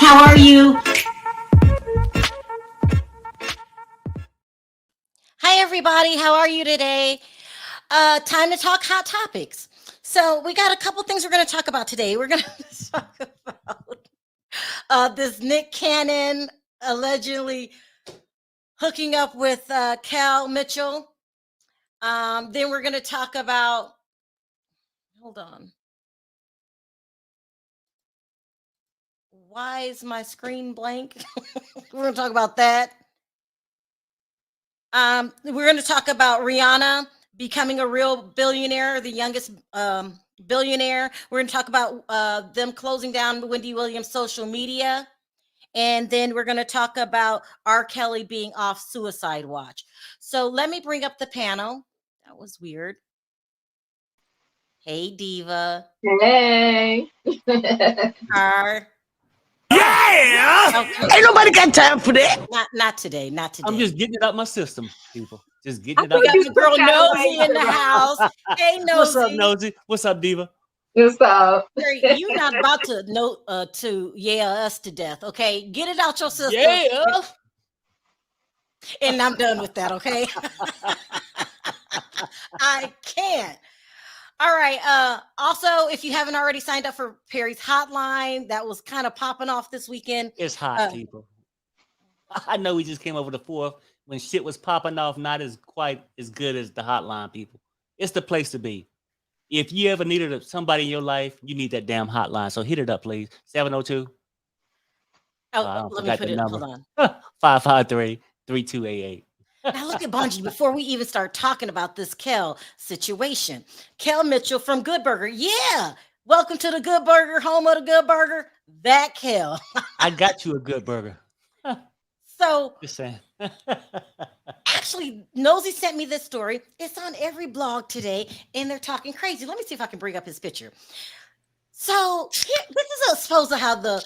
how are you? Hi, everybody. How are you today? Time to talk hot topics. So we got a couple things we're going to talk about today. We're going to talk about this Nick Cannon allegedly hooking up with Cal Mitchell. Then we're going to talk about, hold on. Why is my screen blank? We're going to talk about that. We're going to talk about Rihanna becoming a real billionaire, the youngest billionaire. We're going to talk about them closing down Wendy Williams' social media. And then we're going to talk about R. Kelly being off suicide watch. So let me bring up the panel. That was weird. Hey, Diva. Hey. R. Yeah! Okay. Ain't nobody got time for that. Not today. Not today. I'm just getting it out my system, people. Just getting it out. We got the girl Nosy in the house. Hey, Nosy. What's up, Nosy? What's up, Diva? What's up? You're not about to yell us to death, okay? Get it out your system. Yeah. And I'm done with that, okay? I can't. All right. Also, if you haven't already signed up for Perry's Hotline, that was kind of popping off this weekend. It's hot, people. I know we just came over the 4th when shit was popping off, not as quite as good as the Hotline, people. It's the place to be. If you ever needed somebody in your life, you need that damn hotline. So hit it up, please. 702. Oh, let me put it. Hold on. 553-3288. Now look at Bungie before we even start talking about this Kel situation. Kel Mitchell from Good Burger. Yeah. Welcome to the Good Burger, home of the Good Burger. That Kel. I got you a Good Burger. So just saying. Actually, Nosy sent me this story. It's on every blog today, and they're talking crazy. Let me see if I can bring up his picture. So this is supposed to how the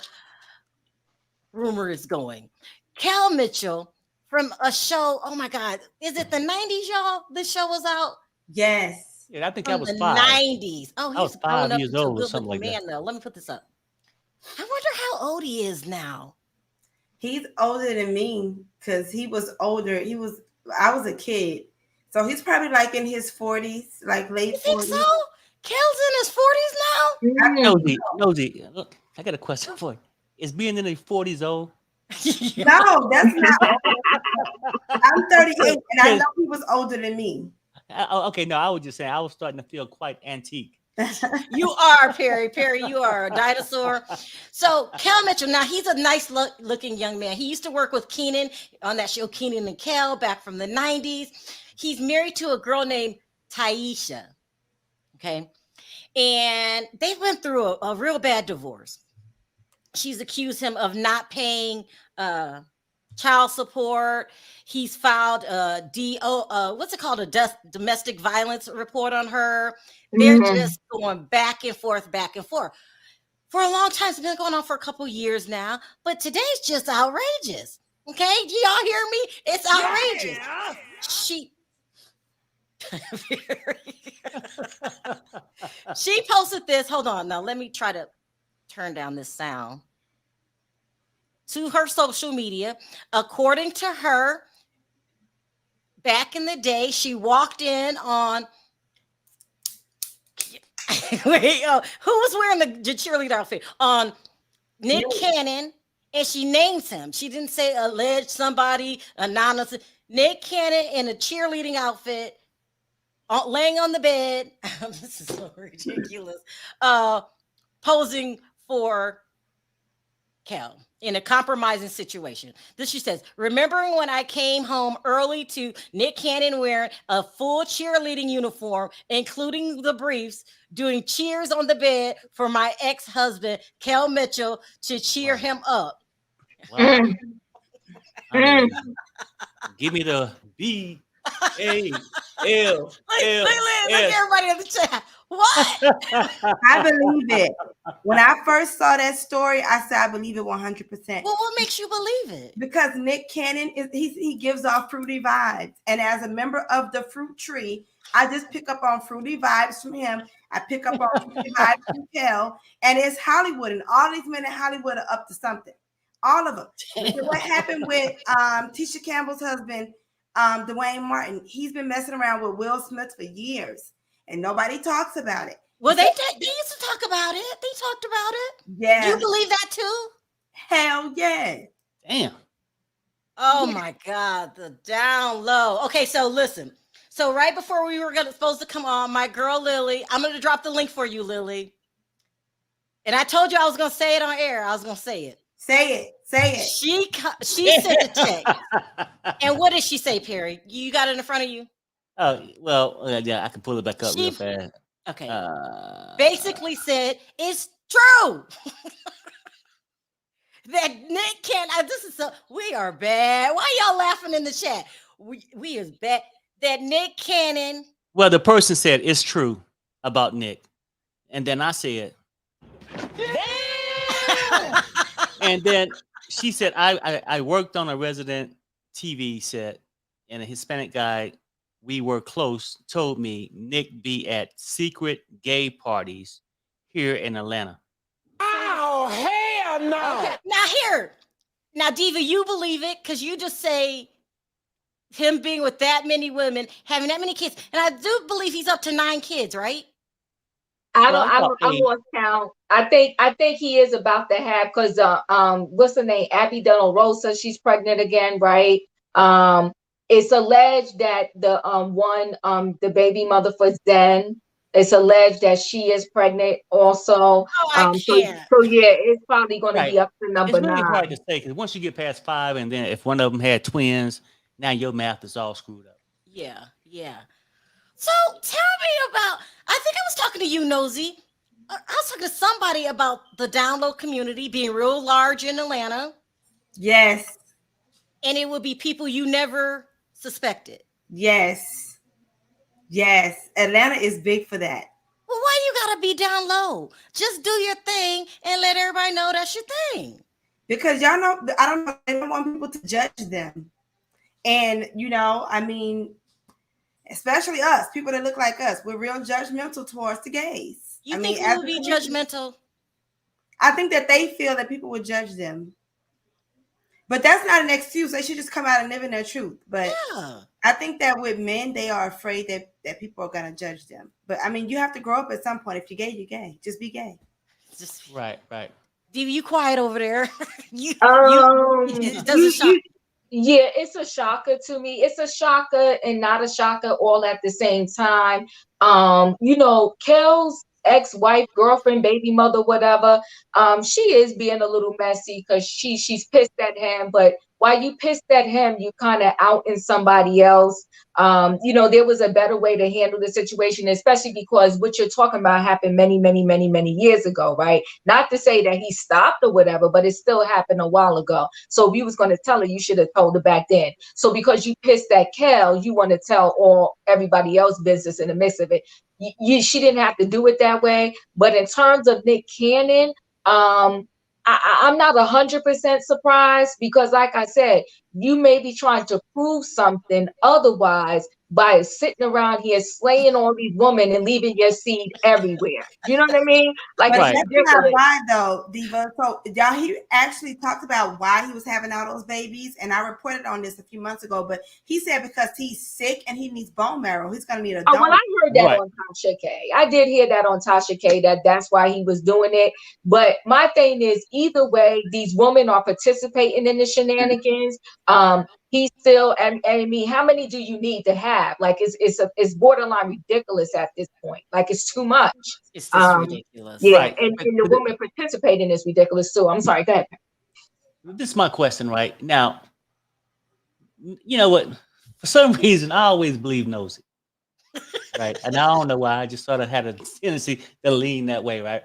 rumor is going. Cal Mitchell from a show. Oh my God, is it the 90s, y'all? This show was out. Yes. Yeah, I think from I was the 5. 90s. Oh, I was 5 years old or something like that. Now. Let me put this up. I wonder how old he is now. He's older than me because he was older. I was a kid. So he's probably like in his 40s, like late 40s. You think so? Kel's in his 40s now? Nosy, look, I got a question for you. Is being in his 40s old? No, that's not old. I'm 38 and I know he was older than me. Okay, no, I was just saying I was starting to feel quite antique. You are, Perry. Perry, you are a dinosaur. So Kel Mitchell, now he's a nice looking young man. He used to work with Kenan on that show Kenan and Kel back from the 90s. He's married to a girl named Taisha. Okay. And they went through a real bad divorce. She's accused him of not paying child support. He's filed a what's it called? A domestic violence report on her. They're just going back and forth for a long time. It's been going on for a couple years now, but today's just outrageous. Okay, do y'all hear me? It's outrageous. Yeah. She posted this. Hold on, now let me try to turn down this sound. To her social media, according to her, back in the day, she walked in on. Wait, who was wearing the cheerleader outfit? On Nick Cannon, and she names him. She didn't say alleged somebody, anonymous. Nick Cannon in a cheerleading outfit, laying on the bed. This is so ridiculous. Posing for Kel in a compromising situation. This she says, remembering when I came home early to Nick Cannon wearing a full cheerleading uniform, including the briefs, doing cheers on the bed for my ex-husband, Kel Mitchell, to cheer him up. Wow. Give me the B-A-L-L. Look, everybody in the chat. What? I believe it. When I first saw that story, I said I believe it 100%. Well, what makes you believe it? Because Nick Cannon he gives off fruity vibes, and as a member of the fruit tree, I just pick up on fruity vibes from him. I pick up on fruity vibes from Kel, and it's Hollywood, and all these men in Hollywood are up to something. All of them. Look at what happened with Tisha Campbell's husband, Dwayne Martin. He's been messing around with Will Smith for years, and nobody talks about it. Well, they used to talk about it. They talked about it. Yeah. Do you believe that too? Hell yeah. Damn. Oh my God, the down low. Okay, so listen. So right before we were supposed to come on, my girl Lily, I'm going to drop the link for you, Lily. And I told you I was going to say it on air. I was going to say it. Say it. Say it. She sent a text. And what did she say, Perry? You got it in front of you? Oh, well, yeah, I can pull it back up real fast. Okay. Basically said, it's true. That Nick Cann, we are bad. Why y'all laughing in the chat? We is bad. That Nick Cannon. Well, the person said it's true about Nick. And then I said, damn! And then she said, I worked on a resident TV set, and a Hispanic guy we were close told me Nick be at secret gay parties here in Atlanta. Oh, hell no. Okay. Now, Diva, you believe it because you just say him being with that many women, having that many kids. And I do believe he's up to 9 kids, right? I lost count. I think he is about to have, because what's her name? Abby De La Rosa, she's pregnant again, right? It's alleged that the baby mother for Zen, it's alleged that she is pregnant also. Oh, I can't. So yeah, it's probably going to be up to number 9. It's really hard to say, because once you get past 5, and then if one of them had twins, now your math is all screwed up. Yeah. So tell me about, I think I was talking to you, Nosy. I was talking to somebody about the download community being real large in Atlanta. Yes. And it would be people you never suspected. Yes. Atlanta is big for that. Well, why you gotta be down low? Just do your thing and let everybody know that's your thing. Because y'all know, they don't want people to judge them. And, I mean, especially us, people that look like us, we're real judgmental towards the gays. You think people would be judgmental? I think that they feel that people would judge them. But that's not an excuse. They should just come out and live in their truth. But yeah. I think that with men, they are afraid that people are going to judge them. But, I mean, you have to grow up at some point. If you're gay, you're gay. Just be gay. Right. Diva, you quiet over there. Yeah, it's a shocker to me. It's a shocker and not a shocker all at the same time. Kel's ex-wife, girlfriend, baby mother, whatever, she is being a little messy because she's pissed at him. But while you pissed at him, you kind of out in somebody else. There was a better way to handle the situation, especially because what you're talking about happened many, many, many, many years ago, right? Not to say that he stopped or whatever, but it still happened a while ago. So if you was going to tell her, you should have told her back then. So because you pissed at Kel, you want to tell everybody else business in the midst of it. She didn't have to do it that way. But in terms of Nick Cannon, I'm not 100% surprised because, like I said, you may be trying to prove something otherwise by sitting around here slaying all these women and leaving your seed everywhere. You know what I mean? Like, but that's not why, though, Diva. So, y'all, he actually talked about why he was having all those babies, and I reported on this a few months ago. But he said because he's sick and he needs bone marrow, he's going to need a donor. Well, I heard that on Tasha K. I did hear that on Tasha K. That's why he was doing it. But my thing is, either way, these women are participating in the shenanigans. He's still, and I mean, how many do you need to have? Like, it's borderline ridiculous at this point. Like, it's too much. It's just ridiculous. Yeah, right. and the woman participating is ridiculous too. I'm sorry, go ahead. This is my question right now. You know what? For some reason, I always believe nosy. Right. And I don't know why. I just sort of had a tendency to lean that way, right?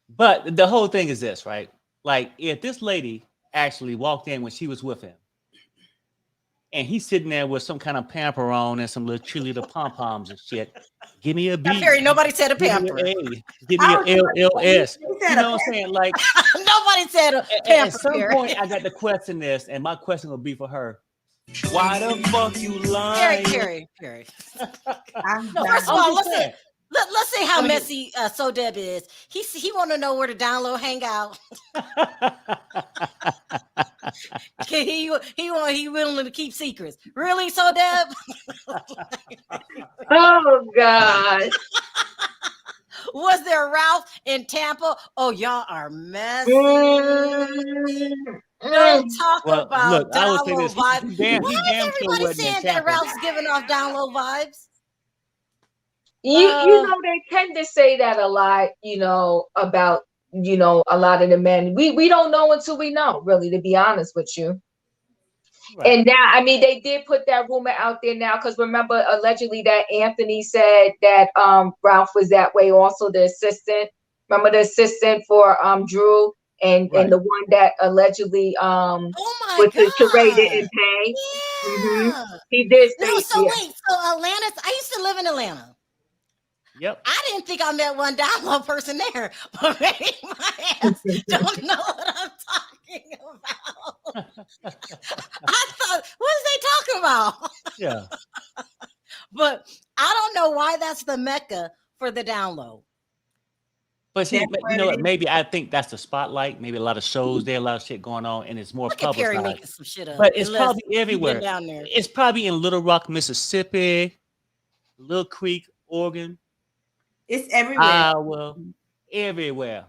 But the whole thing is this, right? Like, if this lady actually walked in when she was with him, and he's sitting there with some kind of pamper on and some little cheerleader pom-poms and shit. Give me a B. Harry, nobody said a pamper. Give me an LLS. You know what I'm saying? Like, nobody said a pamper. At some point, I got to question this, and my question will be for her. Why the fuck you lying? Harry. No, first of all, Let's see how messy Sodeb is. He want to know where to download Hangout. he willing to keep secrets. Really, Sodeb? Oh God. Was there Ralph in Tampa? Oh, y'all are messy. Don't talk about look, I would say download this. vibes. He Why is damn sure everybody wasn't in saying that Tampa. Ralph's giving off download vibes? You know, they tend to say that a lot, you know, about, you know, a lot of the men. We don't know until we know, really, to be honest with you. Right. And now, I mean, they did put that rumor out there now, because remember, allegedly that Anthony said that Ralph was that way, also the assistant. Remember the assistant for Drew and the one that allegedly was traded and paid. Yeah. Mm-hmm. He did say wait, so Atlanta, I used to live in Atlanta. Yep. I didn't think I met one download person there, but maybe my ass don't know what I'm talking about. I thought, what is they talking about? Yeah. But I don't know why that's the mecca for the download. But see, you know what? Maybe I think that's the spotlight. Maybe a lot of shows there, a lot of shit going on, and it's more publicized. Perry making some shit up. But it's probably everywhere. Down there. It's probably in Little Rock, Mississippi, Little Creek, Oregon. It's everywhere. Iowa, everywhere.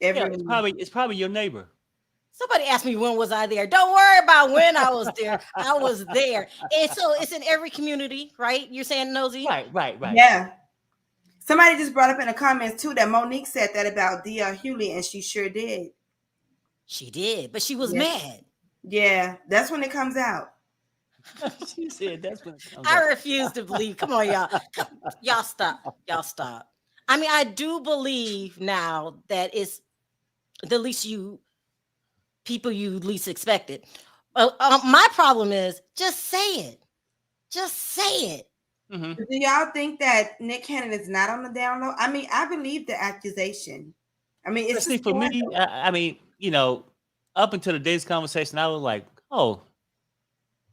Yeah, it's probably your neighbor. Somebody asked me when was I there. Don't worry about when I was there. I was there. And so it's in every community, right? You're saying, Nosy? Right. Yeah. Somebody just brought up in the comments too that Monique said that about D.L. Hewley, and she sure did. She did, but she was mad. Yeah, that's when it comes out. She said that's when it comes out. I out. refuse to believe. Come on, y'all. Y'all stop. I mean, I do believe now that it's the least people you least expected. My problem is just say it. Just say it. Mm-hmm. Do y'all think that Nick Cann is not on the download? I mean, I believe the accusation. I mean, it's just for me. I mean, you know, up until today's conversation, I was like, oh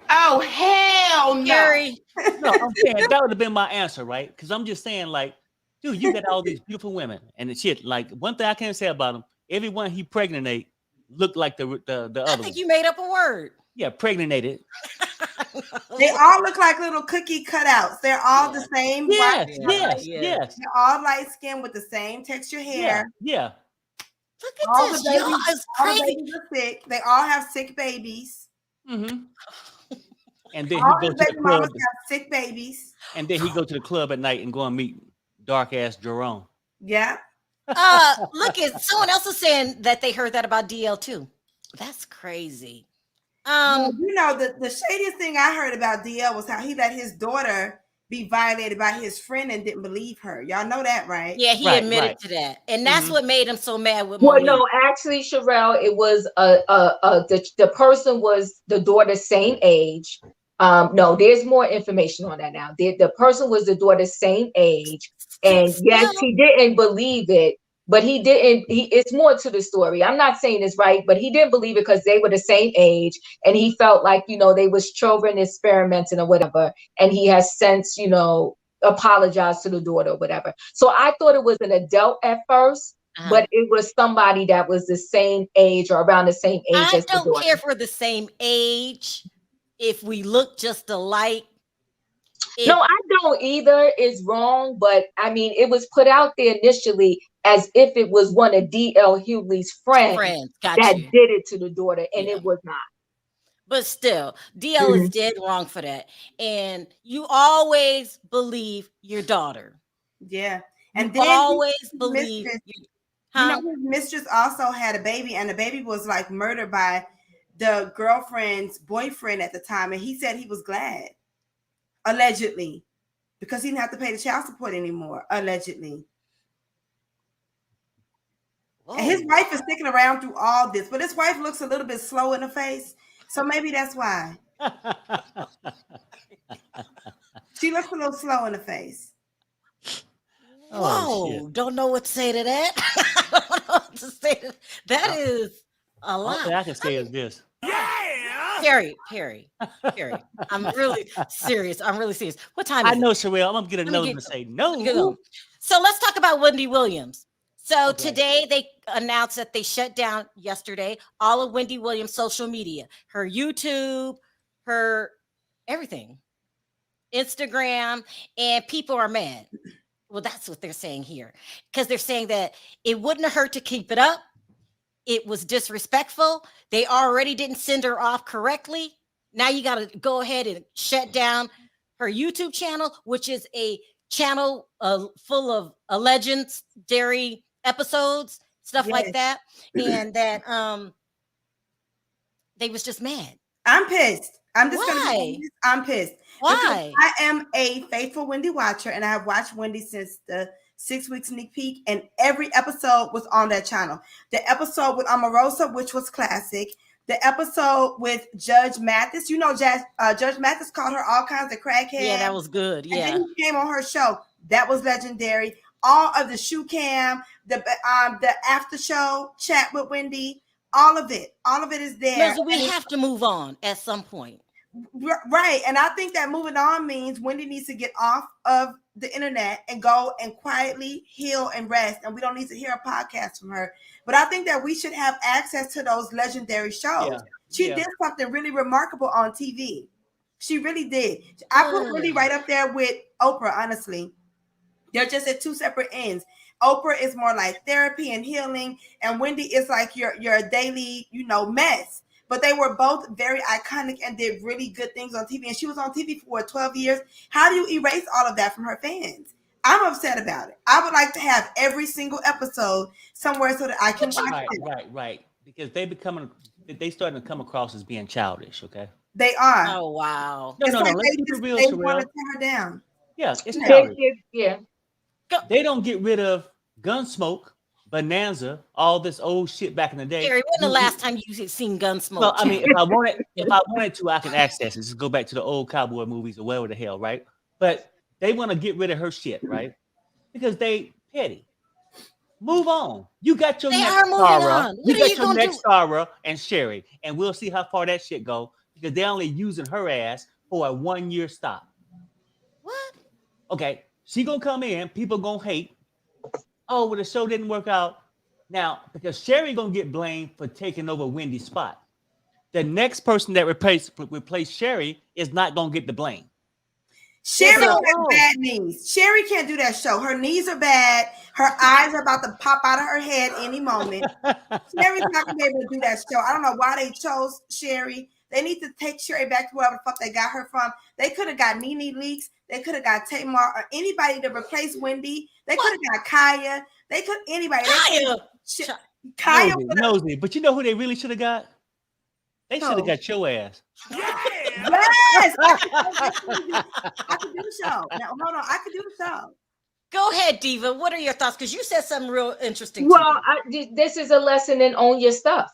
hell no. Gary. No, I'm saying that would have been my answer, right? Because I'm just saying, like, dude, you got all these beautiful women and the shit. Like, one thing I can't say about him, everyone he pregnanate looked like the other. I think you made up a word. Yeah, pregnated. They all look like little cookie cutouts. They're all the same. Yes. They're all light skinned with the same texture hair. Yeah. Look at all this. Y'all is crazy. All the babies are sick. They all have sick babies. Mm-hmm. And then all he goes to the club. Have sick babies. And then he go to the club at night and go and meet dark ass Jerome. Yeah. Look at someone else is saying that they heard that about DL too. That's crazy. You know, the shadiest thing I heard about DL was how he let his daughter be violated by his friend and didn't believe her. Y'all know that, right? Yeah, he admitted to that, and that's what made him so mad with. Well, no, actually, Sherelle, it was the person was the daughter's same age. No, there's more information on that now. The person was the daughter's same age, and yes, he didn't believe it. But he didn't. It's more to the story. I'm not saying it's right, but he didn't believe it because they were the same age, and he felt like, you know, they was children experimenting or whatever. And he has since, you know, apologized to the daughter or whatever. So I thought it was an adult at first, but it was somebody that was the same age or around the same age as the daughter. I don't care for the same age if we look just alike. No, I don't either. It's wrong, but I mean, it was put out there initially as if it was one of D.L. Hewley's friends that did it to the daughter, and it was not. But still, D.L. is dead wrong for that. And you always believe your daughter. Yeah. And then always believe. You know, his mistress also had a baby, and the baby was like murdered by the girlfriend's boyfriend at the time. And he said he was glad. Allegedly, because he didn't have to pay the child support anymore. Allegedly. Whoa. And his wife is sticking around through all this, but his wife looks a little bit slow in the face, so maybe that's why. She looks a little slow in the face. Whoa! Don't know what to say to that. I don't know what to say to that. That is a lot. All I can say is this. Yeah. Perry. I'm really serious. What time is I know, it? Sherelle. I'm gonna get a note and say no. So let's talk about Wendy Williams. So today they announced that they shut down yesterday all of Wendy Williams' social media, her YouTube, her everything, Instagram, and people are mad. Well, that's what they're saying here, because they're saying that it wouldn't have hurt to keep it up. It was disrespectful. They already didn't send her off correctly. Now you got to go ahead and shut down her YouTube channel, which is a channel full of legendary episodes, stuff like that. And that they was just mad. I'm pissed. I'm just gonna be honest. I'm pissed. Why? Because I am a faithful Wendy watcher, and I have watched Wendy since the 6-week sneak peek, and every episode was on that channel. The episode with Omarosa, which was classic. The episode with Judge Mathis, you know, Judge Mathis called her all kinds of crackheads. Yeah, that was good. Yeah, and then he came on her show. That was legendary. All of the shoe cam, the after show chat with Wendy, all of it is there. So we have to move on at some point. Right. And I think that moving on means Wendy needs to get off of the internet and go and quietly heal and rest. And we don't need to hear a podcast from her. But I think that we should have access to those legendary shows. Yeah. She did something really remarkable on TV. She really did. I put Wendy right up there with Oprah, honestly. They're just at two separate ends. Oprah is more like therapy and healing, and Wendy is like your daily, mess. But they were both very iconic and did really good things on TV. And she was on TV for 12 years. How do you erase all of that from her fans? I'm upset about it. I would like to have every single episode somewhere so that I can watch it. Right. Because they starting to come across as being childish, okay? They are. Oh, wow. No, let's keep it real, they want to tear her down. Yeah, it's childish. Yeah. They don't get rid of Gunsmoke, Bonanza, all this old shit back in the day. Gary, when the last time you seen Gunsmoke? Well, I mean, if I wanted to, I can access it. Just go back to the old cowboy movies or whatever the hell, right? But they want to get rid of her shit, right? Because they petty. Move on. You got your next Sarah. You got your next Sarah and Sherry, and we'll see how far that shit go. Because they're only using her ass for a 1-year stop. What? Okay, she gonna come in. People gonna hate. Oh, well, the show didn't work out. Now, because Sherry gonna get blamed for taking over Wendy's spot. The next person that replace Sherry is not gonna get the blame. Sherry has bad knees. Sherry can't do that show. Her knees are bad. Her eyes are about to pop out of her head any moment. Sherry's not gonna be able to do that show. I don't know why they chose Sherry. They need to take Sherry back to wherever the fuck they got her from. They could have got Nene Leakes. They could have got Tamar or anybody to replace Wendy. They could have got Kaya. They could anybody. Kaya. Nosy. But you know who they really should have got? They should have got your ass. Yes. I could do the show. Now, hold on. I could do the show. Go ahead, Diva. What are your thoughts? Because you said something real interesting. Well, this is a lesson in own your stuff,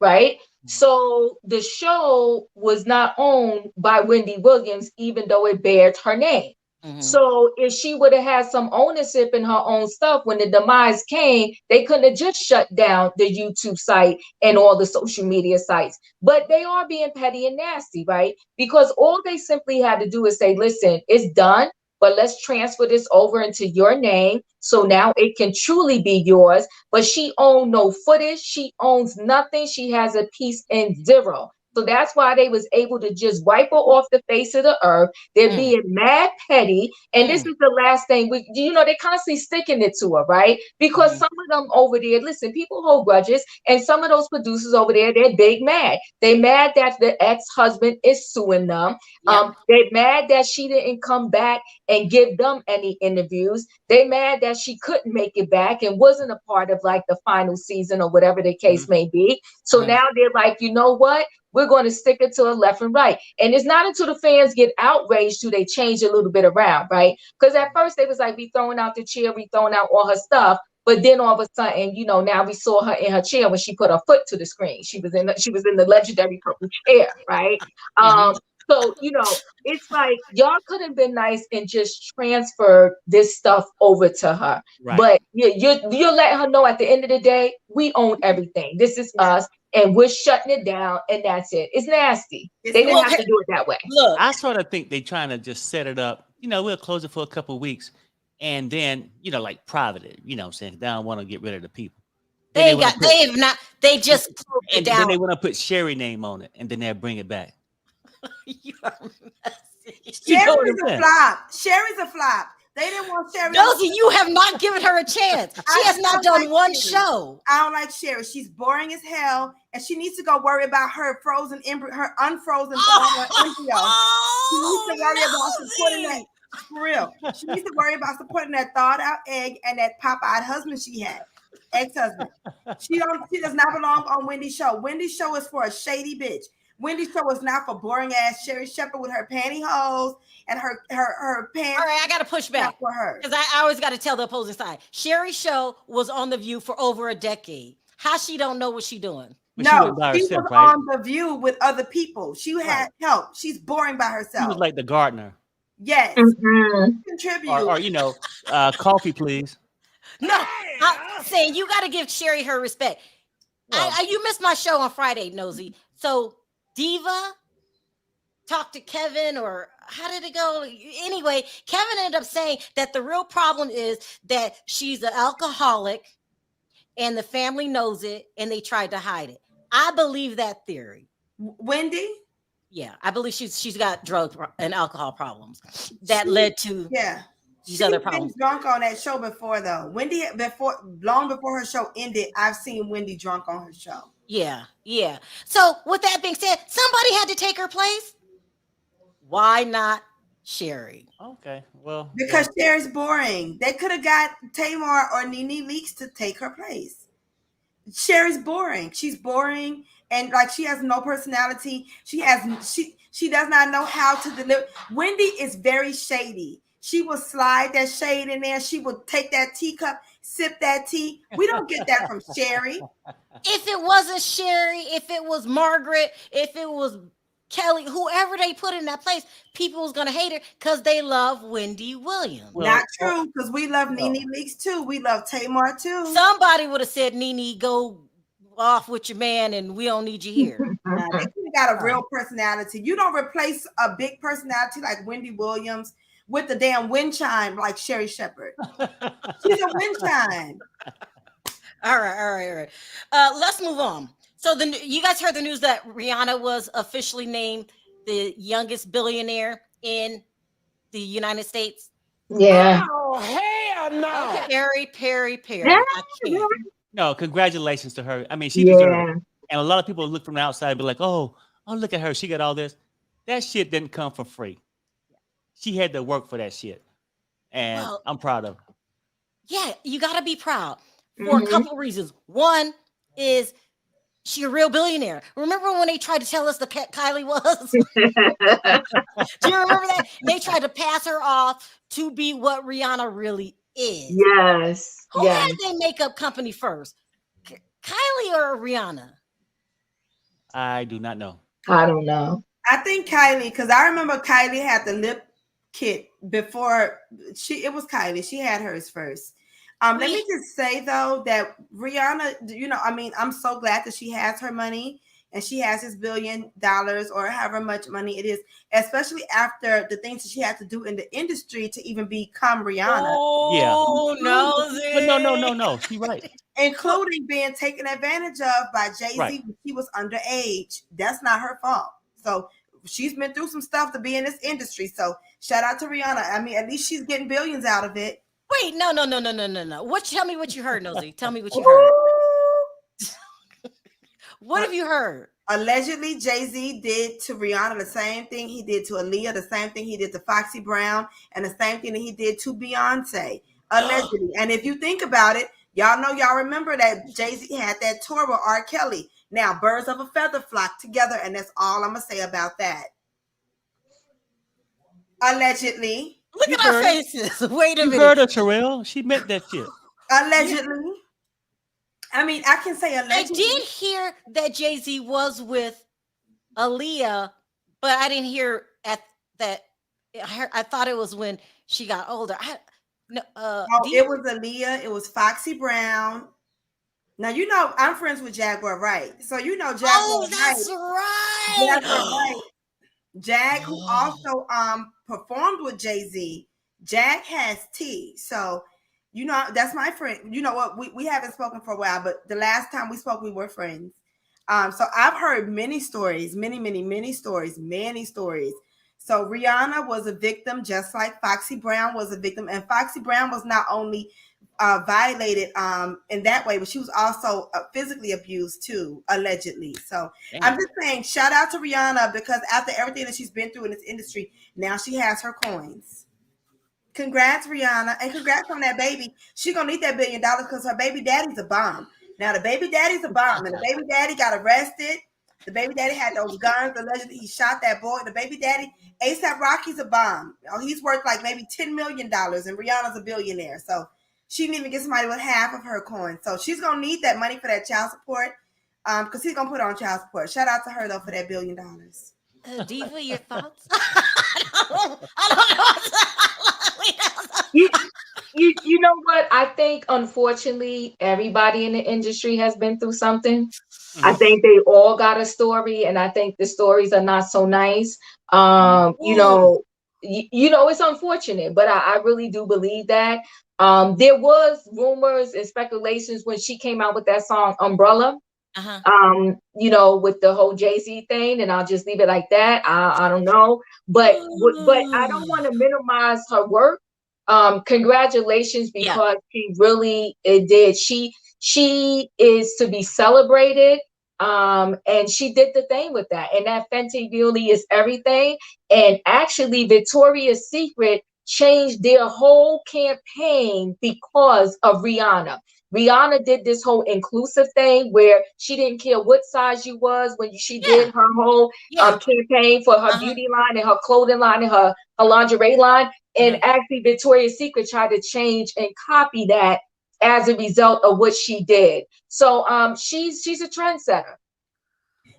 right? So the show was not owned by Wendy Williams, even though it bears her name. Mm-hmm. So if she would have had some ownership in her own stuff, when the demise came, they couldn't have just shut down the YouTube site and all the social media sites. But they are being petty and nasty, right? Because all they simply had to do is say, listen, it's done, but let's transfer this over into your name. So now it can truly be yours. But she owns no footage. She owns nothing. She has a piece in zero. So that's why they was able to just wipe her off the face of the earth. They're being mad petty. And this is the last thing. They're constantly sticking it to her, right? Because some of them over there, listen, people hold grudges. And some of those producers over there, they're big mad. They mad that the ex-husband is suing them. They're mad that she didn't come back and give them any interviews. They mad that she couldn't make it back and wasn't a part of like the final season or whatever the case may be. So now they're like, you know what? We're going to stick it to her left and right. And it's not until the fans get outraged do they change a little bit around, right? Because at first they was like, we throwing out the chair, we throwing out all her stuff. But then all of a sudden, now we saw her in her chair when she put her foot to the screen. She was in the legendary purple chair, right? So, it's like y'all could have been nice and just transferred this stuff over to her. Right. But you're letting her know at the end of the day, we own everything. This is us. and we're shutting it down, and that's it. It's nasty. They didn't have to do it that way. Look, I sort of think they're trying to just set it up. We'll close it for a couple of weeks, and then like private it. You know what I'm saying? They don't want to get rid of the people. they just closed it And down. then they want to put Sherry name on it, and then they'll bring it back. You are messy. Sherry's a flop. Sherry's a flop. They didn't want Sherry. Nosy, you have not given her a chance. She has not done one show. I don't like Sherry. She's boring as hell, and she needs to go worry about her frozen embryo, her unfrozen embryo. She needs to worry about supporting that. For real, she needs to worry about supporting that thawed out egg and that pop-eyed husband she had, ex-husband. She does not belong on Wendy's show. Wendy's show is for a shady bitch. Wendy's show is not for boring ass Sherry Shepherd with her pantyhose and her pants. All right, I got to push back for her because I always got to tell the opposing side. Sherry's show was on The View for over a decade. How she don't know what she doing? No, she was on The View with other people. She had help. She's boring by herself. She was like the gardener. Yes. Contribute. Or coffee, please. No, I'm saying you got to give Sherry her respect. Well, you missed my show on Friday, Nosy. So Diva talked to Kevin, or how did it go? Anyway, Kevin ended up saying that the real problem is that she's an alcoholic and the family knows it and they tried to hide it. I believe that theory. Wendy? Yeah, I believe she's got drug and alcohol problems that led to these other problems. She's been drunk on that show before, though. Wendy, long before her show ended, I've seen Wendy drunk on her show. Yeah. So with that being said, somebody had to take her place. Why not Sherry? Okay, well, because Sherry's boring. They could have got Tamar or Nene Leakes to take her place. Sherry's boring. She's boring, and like she has no personality. She does not know how to deliver. Wendy is very shady. She will slide that shade in there. She will take that teacup, sip that tea. We don't get that from Sherry. If it wasn't Sherry, if it was Margaret, if it was Kelly, whoever they put in that place, people was going to hate her because they love Wendy Williams. Not true, because we love Nene Leakes too. We love Tamar too. Somebody would have said, Nene, go off with your man and we don't need you here. They got a real personality. You don't replace a big personality like Wendy Williams with the damn wind chime like Sherry Shepherd. She's a wind chime. All right. Let's move on. So you guys heard the news that Rihanna was officially named the youngest billionaire in the United States? Yeah. Oh, hell no. Perry. No, congratulations to her. I mean, she deserved it. And a lot of people look from the outside and be like, oh, look at her. She got all this. That shit didn't come for free. She had to work for that shit. And I'm proud of her. Yeah, you got to be proud for a couple of reasons. One is she a real billionaire. Remember when they tried to tell us the Kylie was? Do you remember that? They tried to pass her off to be what Rihanna really is. Yes. Who had their makeup company first? Kylie or Rihanna? I do not know. I don't know. I think Kylie, because I remember Kylie had the lip kit before it was Kylie. She had hers first. Let me just say though that Rihanna, I'm so glad that she has her money and she has this $1 billion or however much money it is, especially after the things that she had to do in the industry to even become Rihanna. Oh, no. She's right. Including being taken advantage of by Jay-Z when she was underage. That's not her fault. So she's been through some stuff to be in this industry. So shout out to Rihanna. I mean, at least she's getting billions out of it. Wait, no. Tell me what you heard, Nosy. Tell me what you heard. What have you heard? Allegedly, Jay-Z did to Rihanna the same thing he did to Aaliyah, the same thing he did to Foxy Brown, and the same thing that he did to Beyonce. Allegedly. And if you think about it, y'all remember that Jay-Z had that tour with R. Kelly. Now, birds of a feather flock together, and that's all I'm going to say about that. Allegedly. Look at our faces. Wait a minute. You heard her, Terrell. She meant that shit. Allegedly. I mean, I can say allegedly. I did hear that Jay-Z was with Aaliyah, but I didn't hear at that. I thought it was when she got older. It was Aaliyah. It was Foxy Brown. Now you know I'm friends with Jaguar Wright, so you know Jaguar Oh, that's right. Jaguar Wright. Jag, who also performed with Jay-Z. Jag has tea. So, you know, that's my friend. You know what? We haven't spoken for a while, but the last time we spoke, we were friends. So I've heard many stories, many stories, many stories. So Rihanna was a victim, just like Foxy Brown was a victim. And Foxy Brown was not only violated in that way, but she was also physically abused too, allegedly. So I'm just saying, shout out to Rihanna, because after everything that she's been through in this industry, now she has her coins. Congrats, Rihanna, and congrats on that baby. She gonna need that $1 billion because her baby daddy's a bomb. Now the baby daddy's a bomb, and the baby daddy got arrested. The baby daddy had those guns. Allegedly, he shot that boy. The baby daddy, ASAP Rocky's a bomb. He's worth like maybe $10 million, and Rihanna's a billionaire. So she didn't even get somebody with half of her coin. So she's gonna need that money for that child support, because he's gonna put her on child support. Shout out to her though for that $1 billion. Diva, your thoughts? I don't know. You know what? I think unfortunately everybody in the industry has been through something. I think they all got a story, and I think the stories are not so nice. You know, it's unfortunate, but I really do believe that. There was rumors and speculations when she came out with that song Umbrella. You know, with the whole Jay-Z thing, and I'll just leave it like that. I don't know, but I don't want to minimize her work. Congratulations, because she really did. She is to be celebrated. And she did the thing with that, and that Fenty Beauty is everything. And actually, Victoria's Secret changed their whole campaign because of Rihanna. Rihanna did this whole inclusive thing where she didn't care what size you was when she did her whole campaign for her beauty line and her clothing line and her lingerie line. And actually, Victoria's Secret tried to change and copy that as a result of what she did. So she's a trendsetter.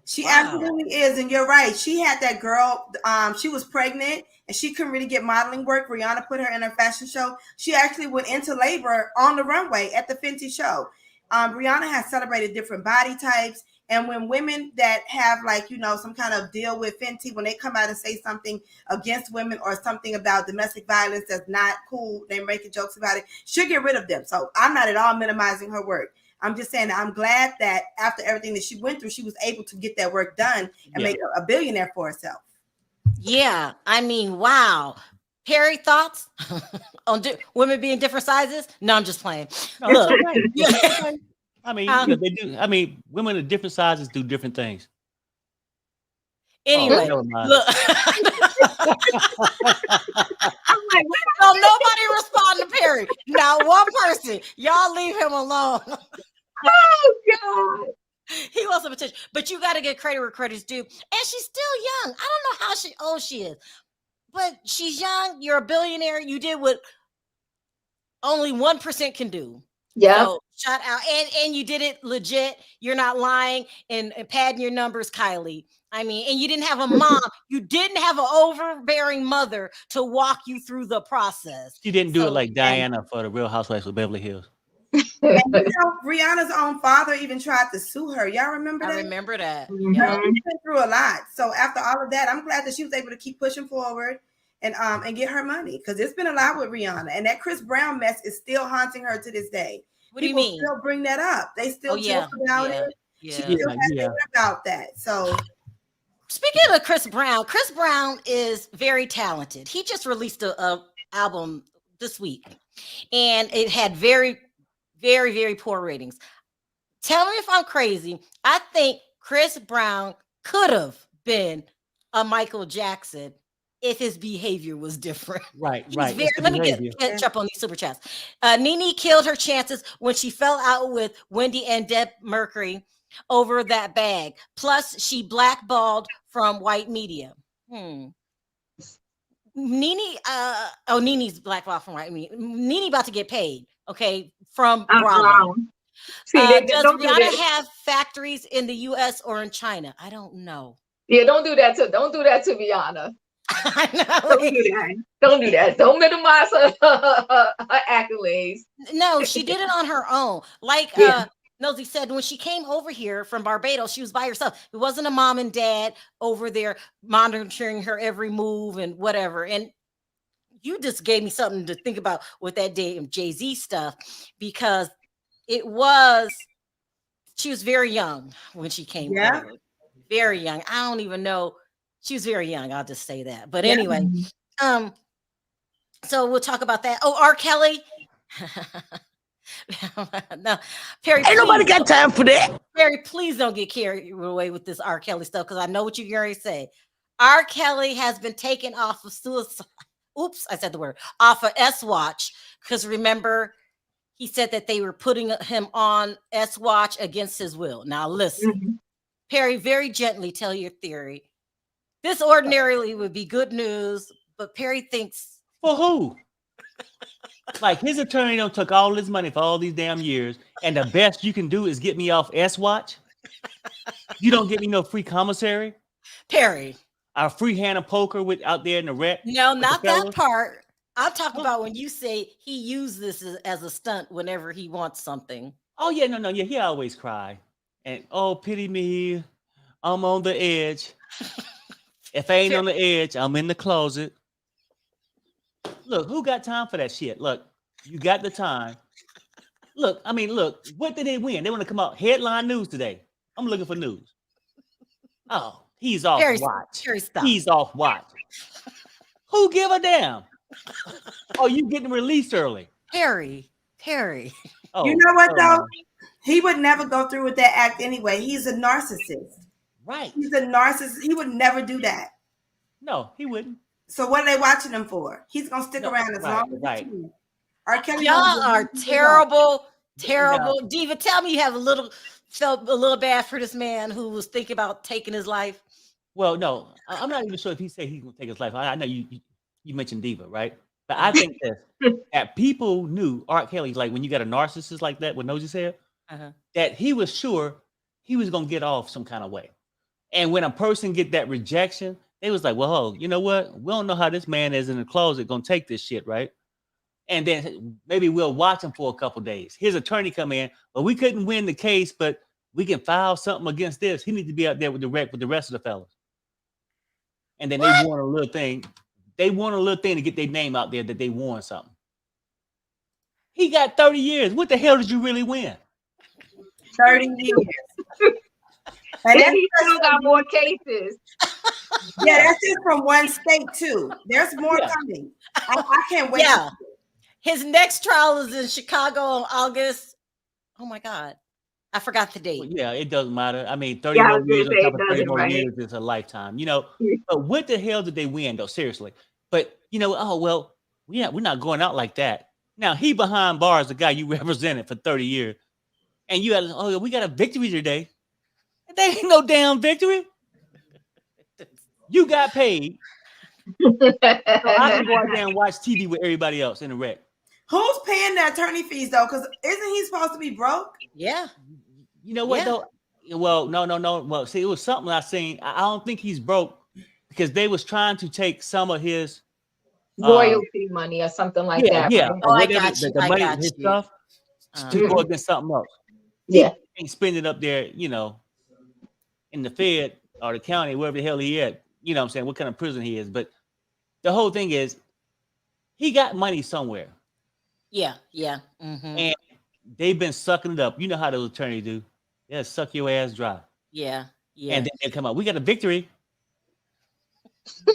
She absolutely is, and you're right. She had that girl. She was pregnant, and she couldn't really get modeling work. Rihanna put her in her fashion show. She actually went into labor on the runway at the Fenty show. Rihanna has celebrated different body types, and when women that have, like, you know, some kind of deal with Fenty, when they come out and say something against women or something about domestic violence that's not cool, they're making jokes about it, she'll get rid of them. So I'm not at all minimizing her work. I'm just saying I'm glad that after everything that she went through, she was able to get that work done and make a billionaire for herself. Yeah, I mean, wow. Perry, thoughts on women being different sizes? No, I'm just playing. No, look, I mean, they do. I mean, women of different sizes do different things. Anyway, look. I'm like, no, nobody respond to Perry. Not one person. Y'all leave him alone. Oh God. He wants some attention. But you got to get credit where credit's due. And she's still young. I don't know how old she is. But she's young. You're a billionaire. You did what only 1% can do. Yeah. So shout out. And you did it legit. You're not lying and padding your numbers, Kylie. I mean, and you didn't have a mom. You didn't have an overbearing mother to walk you through the process. She didn't do it like Diana for the Real Housewives of Beverly Hills. And, you know, Rihanna's own father even tried to sue her. Y'all remember that? I remember that. Mm-hmm. Yeah. She went through a lot. So after all of that, I'm glad that she was able to keep pushing forward and get her money, because it's been a lot with Rihanna. And that Chris Brown mess is still haunting her to this day. What do you mean? Still bring that up. They still joke about it. Yeah. She still has to about that. So speaking of Chris Brown is very talented. He just released a album this week, and it had very, very, very poor ratings. Tell me if I'm crazy. I think Chris Brown could have been a Michael Jackson if his behavior was different. Right. Let me catch up on these super chats. Nene killed her chances when she fell out with Wendy and Deb Mercury over that bag. Plus, she blackballed from white media. Nene's blackballed from white media. Nene about to get paid, okay, from Bravo. Does Rihanna have factories in the U.S. or in China? I don't know. Yeah, don't do that to Rihanna. I know. Don't do that. Don't minimize her accolades. No, she did it on her own. Like Nosy said when she came over here from Barbados, she was by herself. It wasn't a mom and dad over there monitoring her every move and whatever. And you just gave me something to think about with that damn Jay-Z stuff, because she was very young when she came over. Very young. I don't even know. She was very young. I'll just say that. But anyway, so we'll talk about that. Oh, R. Kelly. No, Perry, Ain't nobody got time for that. Perry, please don't get carried away with this R. Kelly stuff, because I know what you're going to say. R. Kelly has been taken off of suicide. Oops, I said the word. Off of S Watch, because remember, he said that they were putting him on S Watch against his will. Now listen, Perry, very gently tell your theory. This ordinarily would be good news, but Perry thinks for who? Like his attorney don't took all his money for all these damn years, and the best you can do is get me off S Watch. You don't get me no free commissary, Perry. Our free hand of poker with out there in the wreck. No, not that part. I'm talking about when you say he used this as a stunt whenever he wants something. Oh yeah, no, yeah, he always cry and oh pity me, I'm on the edge. If I ain't on the edge, I'm in the closet. Look, who got time for that shit? Look, you got the time. Look, I mean, look, what did they win? They want to come out headline news today. I'm looking for news. Oh, he's off watch. He's off watch. Who give a damn? Oh, you getting released early. Perry. Oh, you know what though? He would never go through with that act anyway. He's a narcissist. Right. He's a narcissist. He would never do that. No, he wouldn't. So what are they watching him for? He's gonna stick around as long as he can. Y'all are terrible. No. Diva, tell me you have felt a little bad for this man who was thinking about taking his life. Well, no, I'm not even sure if he said he's gonna take his life. I know you mentioned Diva, right? But I think that people knew R. Kelly, like when you got a narcissist like that, what Nosy said, that he was sure he was gonna get off some kind of way. And when a person get that rejection, they was like, well, you know what? We don't know how this man is in the closet gonna take this shit, right? And then maybe we'll watch him for a couple days. His attorney come in, but we couldn't win the case, but we can file something against this. He needs to be out there with the rest of the fellas. And then they want a little thing. They want a little thing to get their name out there that they won something. He got 30 years. What the hell did you really win? 30 years. And then he still got more cases. Yeah, that's just from one state too. There's more coming. I can't wait. Yeah. His next trial is in Chicago in August. Oh my God. I forgot the date. Well, yeah, it doesn't matter. I mean, 30 more years on top of 30 more years is a lifetime. You know, but what the hell did they win though? Seriously. But you know, oh well, yeah, we're not going out like that. Now he behind bars, the guy you represented for 30 years. And you had, we got a victory today. There ain't no damn victory. You got paid. So I can go out there and watch TV with everybody else in the wreck. Who's paying the attorney fees though? Because isn't he supposed to be broke? Yeah. You know what though? Well, no. Well, see, it was something I seen. I don't think he's broke because they was trying to take some of his royalty money or something like that. Yeah. Oh, I got you. The money, his stuff to go against something else. Yeah. He ain't spend it up there, you know, in the Fed or the county, wherever the hell he at. You know what I'm saying? What kind of prison he is. But the whole thing is he got money somewhere. Yeah. Mm-hmm. And they've been sucking it up. You know how those attorneys do. They'll suck your ass dry. Yeah. And then they come out. We got a victory. So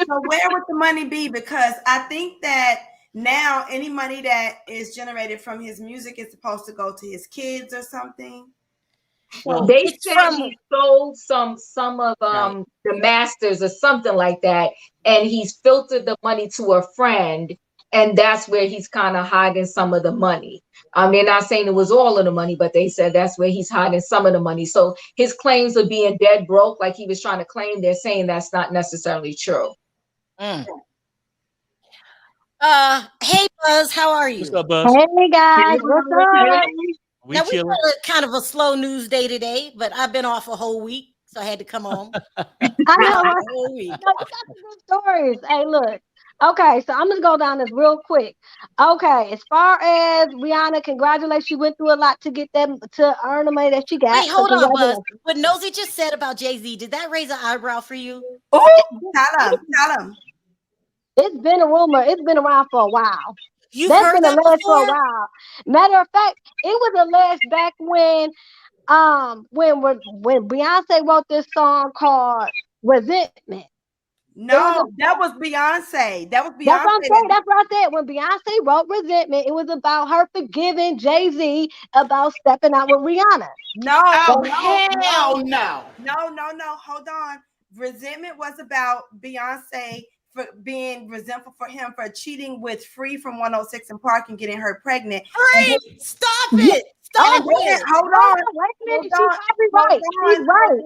where would the money be? Because I think that now any money that is generated from his music is supposed to go to his kids or something. Well, they said he sold some of the masters or something like that, and he's filtered the money to a friend, and that's where he's kind of hiding some of the money. They're not saying it was all of the money, but they said that's where he's hiding some of the money. So his claims of being dead broke, like he was trying to claim, they're saying that's not necessarily true. Hey Buzz, how are you? What's up, Buzz? Hey guys, what's up? We had kind of a slow news day today, but I've been off a whole week, so I had to come on. I know. You got some good stories. Hey, look, Okay, so I'm gonna go down this real quick. Okay, as far as Rihanna, congratulations. She went through a lot to get them to earn the money that she got. Wait, So hold on, Buzz. congratulations. What Nosy just said about Jay-Z, did that raise an eyebrow for you? Oh, tell him. It's been a rumor. It's been around for a while. You've That's heard been that alleged for a before? while. Matter of fact, it was alleged back when Beyonce wrote this song called Resentment. No, that was Beyonce. That was Beyonce. That's what I'm saying. That's what I said. When Beyonce wrote Resentment, it was about her forgiving Jay-Z about stepping out with Rihanna. No, hell no. No. Hold on. Resentment was about Beyonce for being resentful for him for cheating with Free from 106 and Park and getting her pregnant. Free! Stop it! Stop it! Hold on. Wait a minute. She's Hold probably right. She's right.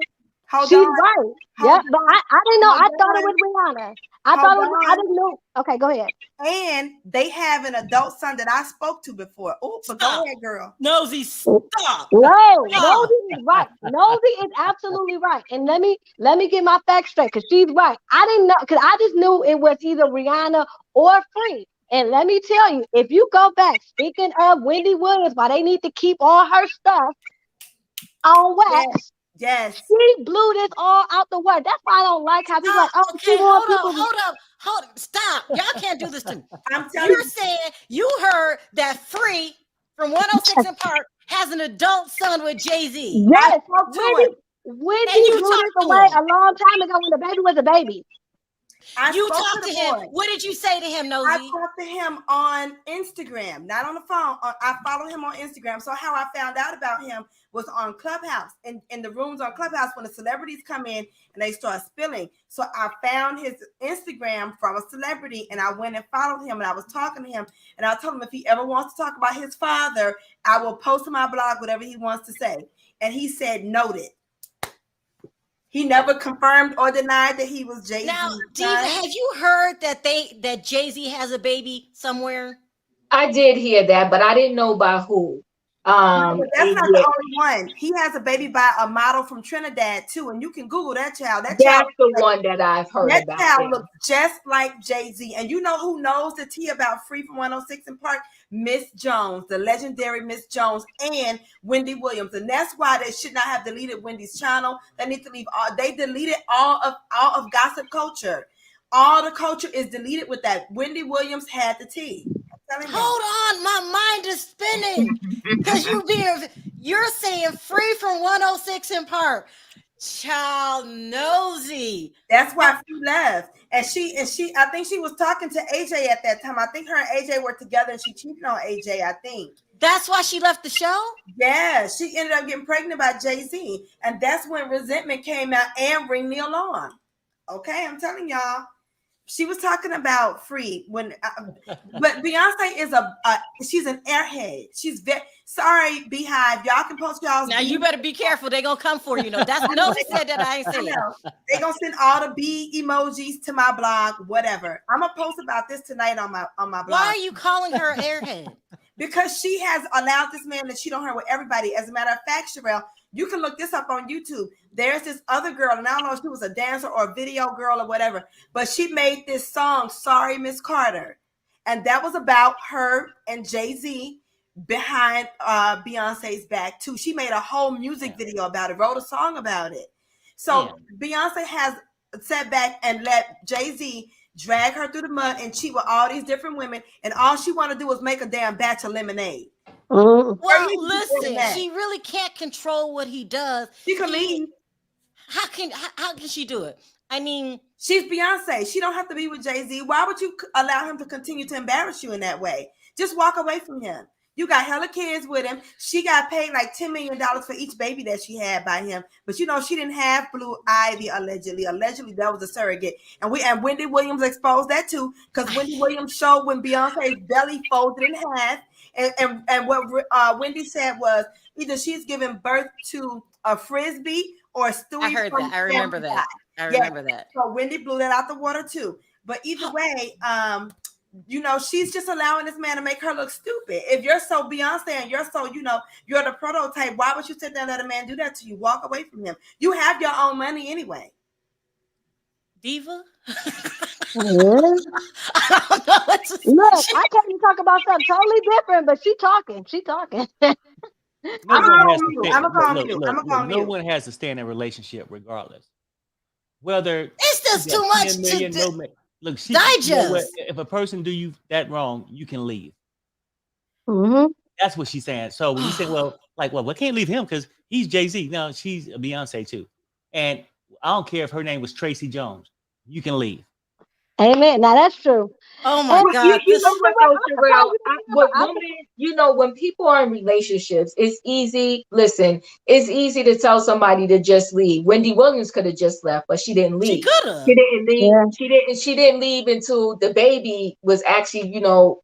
Hold She's on. right. Yeah, but I didn't know. I thought it was Rihanna. I didn't know. Okay, go ahead. And they have an adult son that I spoke to before. Oh, but go ahead, girl. Nosy, stop. No, Nosy is right. Nosy is absolutely right. And let me get my facts straight because she's right. I didn't know because I just knew it was either Rihanna or Free. And let me tell you, if you go back, speaking of Wendy Williams, why they need to keep all her stuff on wax. Yes. She blew this all out the water. That's why I don't like how people like, oh, okay, hold up. Stop. Y'all can't do this to me. I'm telling You're saying you heard that Free from 106 and Park has an adult son with Jay-Z. Yes. Wendy blew this away a long time ago when the baby was a baby. You talked to him. What did you say to him, Nosy? I talked to him on Instagram, not on the phone. I follow him on Instagram. So how I found out about him was on Clubhouse, in the rooms on Clubhouse when the celebrities come in and they start spilling. So I found his Instagram from a celebrity and I went and followed him and I was talking to him and I told him if he ever wants to talk about his father, I will post on my blog whatever he wants to say. And he said, noted. He never confirmed or denied that he was Jay-Z. Now, Diva, have you heard that Jay-Z has a baby somewhere? I did hear that, but I didn't know by who. No, that's not the only one. He has a baby by a model from Trinidad too, and you can Google that child. That's the one that I've heard that about. That child looks just like Jay-Z. And you know who knows the tea about Free from 106 and Park? Miss Jones, the legendary Miss Jones, and Wendy Williams. And that's why they should not have deleted Wendy's channel. They need to leave all. They deleted all of gossip culture. All the culture is deleted with that. Wendy Williams had the tea. Hold on, my mind is spinning because you're saying Free from 106 and Park. Child Nosy. That's why she left. And she I think she was talking to AJ at that time. I think her and AJ were together and she cheated on AJ, I think. That's why she left the show? Yeah, she ended up getting pregnant by Jay-Z. And that's when Resentment came out and Ring the Alarm. Okay, I'm telling y'all. She was talking about Free when, but Beyonce is she's an airhead. She's very sorry, Beehive. Y'all can post y'all's. Now you better be careful. They're gonna come for you. That's Nosy said that. I ain't saying. They're gonna send all the bee emojis to my blog, whatever. I'm gonna post about this tonight on my blog. Why are you calling her airhead? Because she has allowed this man to cheat on her with everybody. As a matter of fact, Sherelle, you can look this up on YouTube. There's this other girl, and I don't know if she was a dancer or a video girl or whatever, but she made this song, Sorry, Miss Carter. And that was about her and Jay-Z behind Beyonce's back, too. She made a whole music video about it, wrote a song about it. So Beyonce has sat back and let Jay-Z drag her through the mud and cheat with all these different women, and all she want to do is make a damn batch of lemonade. Well, listen, she really can't control what he does. She can leave. How can she do it? I mean, she's Beyonce. She don't have to be with Jay-Z. Why would you allow him to continue to embarrass you in that way? Just walk away from him. You got hella kids with him. She got paid like $10 million for each baby that she had by him. But you know, she didn't have Blue Ivy allegedly. Allegedly, that was a surrogate. And Wendy Williams exposed that too, because Wendy Williams showed when Beyonce's belly folded in half. And what Wendy said was either she's giving birth to a frisbee or a Stewie. I heard that. I remember that. I remember that. So Wendy blew that out the water too. But either way, you know, she's just allowing this man to make her look stupid. If you're so Beyonce and you're so, you know, you're the prototype, why would you sit there and let a man do that to you? Walk away from him. You have your own money anyway. Diva? I don't know what to say. Look, I can't even talk about something totally different, but she talking. She talking. No one has to I'm stay. gonna call Look, you. look, I'm gonna look. call No you. one has to stay in a relationship, regardless. Whether It's you just got too much 10 million, to no man. Look, you know what? digest. If a person do you that wrong, you can leave. Mm-hmm. That's what she's saying. So when you say, well, like, well, we can't leave him because he's Jay-Z. No, she's a Beyonce too. And I don't care if her name was Tracy Jones. You can leave. Amen. Now that's true. Oh my And God. You This know what though, Sherelle? With I, women, you know, when people are in relationships, it's easy. Listen, it's easy to tell somebody to just leave. Wendy Williams could have just left, but she didn't she leave. could She have. didn't leave. yeah. She didn't leave until the baby was actually, you know,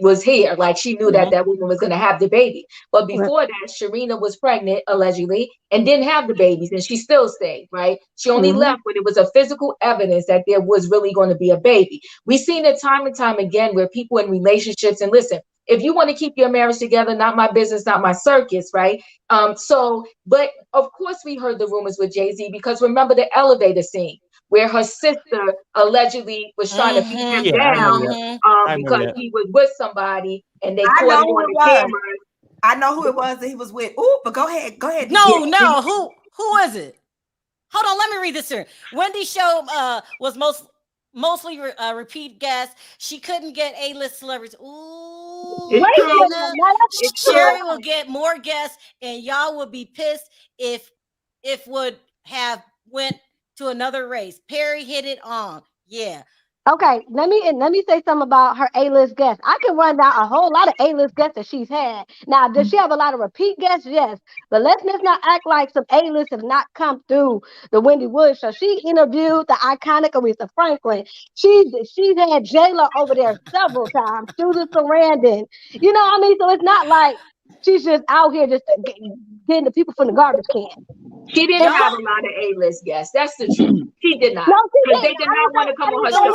was here. Like she knew that that woman was gonna have the baby. But before that, Sharina was pregnant allegedly and didn't have the babies, and she still stayed. Right? She only left when it was a physical evidence that there was really going to be a baby. We've seen it time and time again where people in relationships, and listen, if you want to keep your marriage together, not my business, not my circus, right? But of course we heard the rumors with Jay-Z because remember the elevator scene where her sister allegedly was trying to beat him Yeah, I remember down that. I remember because that. he was with somebody and they I caught know it who on it the was. camera. I know who it was that he was with. Ooh, but go ahead. Go ahead. No, no. Who is it? Hold on, let me read this here. Wendy's show was mostly repeat guests. She couldn't get A-list celebrities. Ooh, It's true. It's true. Sherry will get more guests, and y'all would be pissed if would have went to another race. Perry hit it on. Yeah. Okay, let me say something about her A-list guests. I can run down a whole lot of A-list guests that she's had. Now, does she have a lot of repeat guests? Yes, but let's not act like some A-list have not come through the Wendy Williams show. She interviewed the iconic Aretha Franklin. She's had J-Lo over there several times. Susan Sarandon. You know what I mean? So it's not like she's just out here just getting the people from the garbage can. She didn't have a lot of A-list guests. That's the truth. She did not. No, she Because they didn't. did not want to come on her show.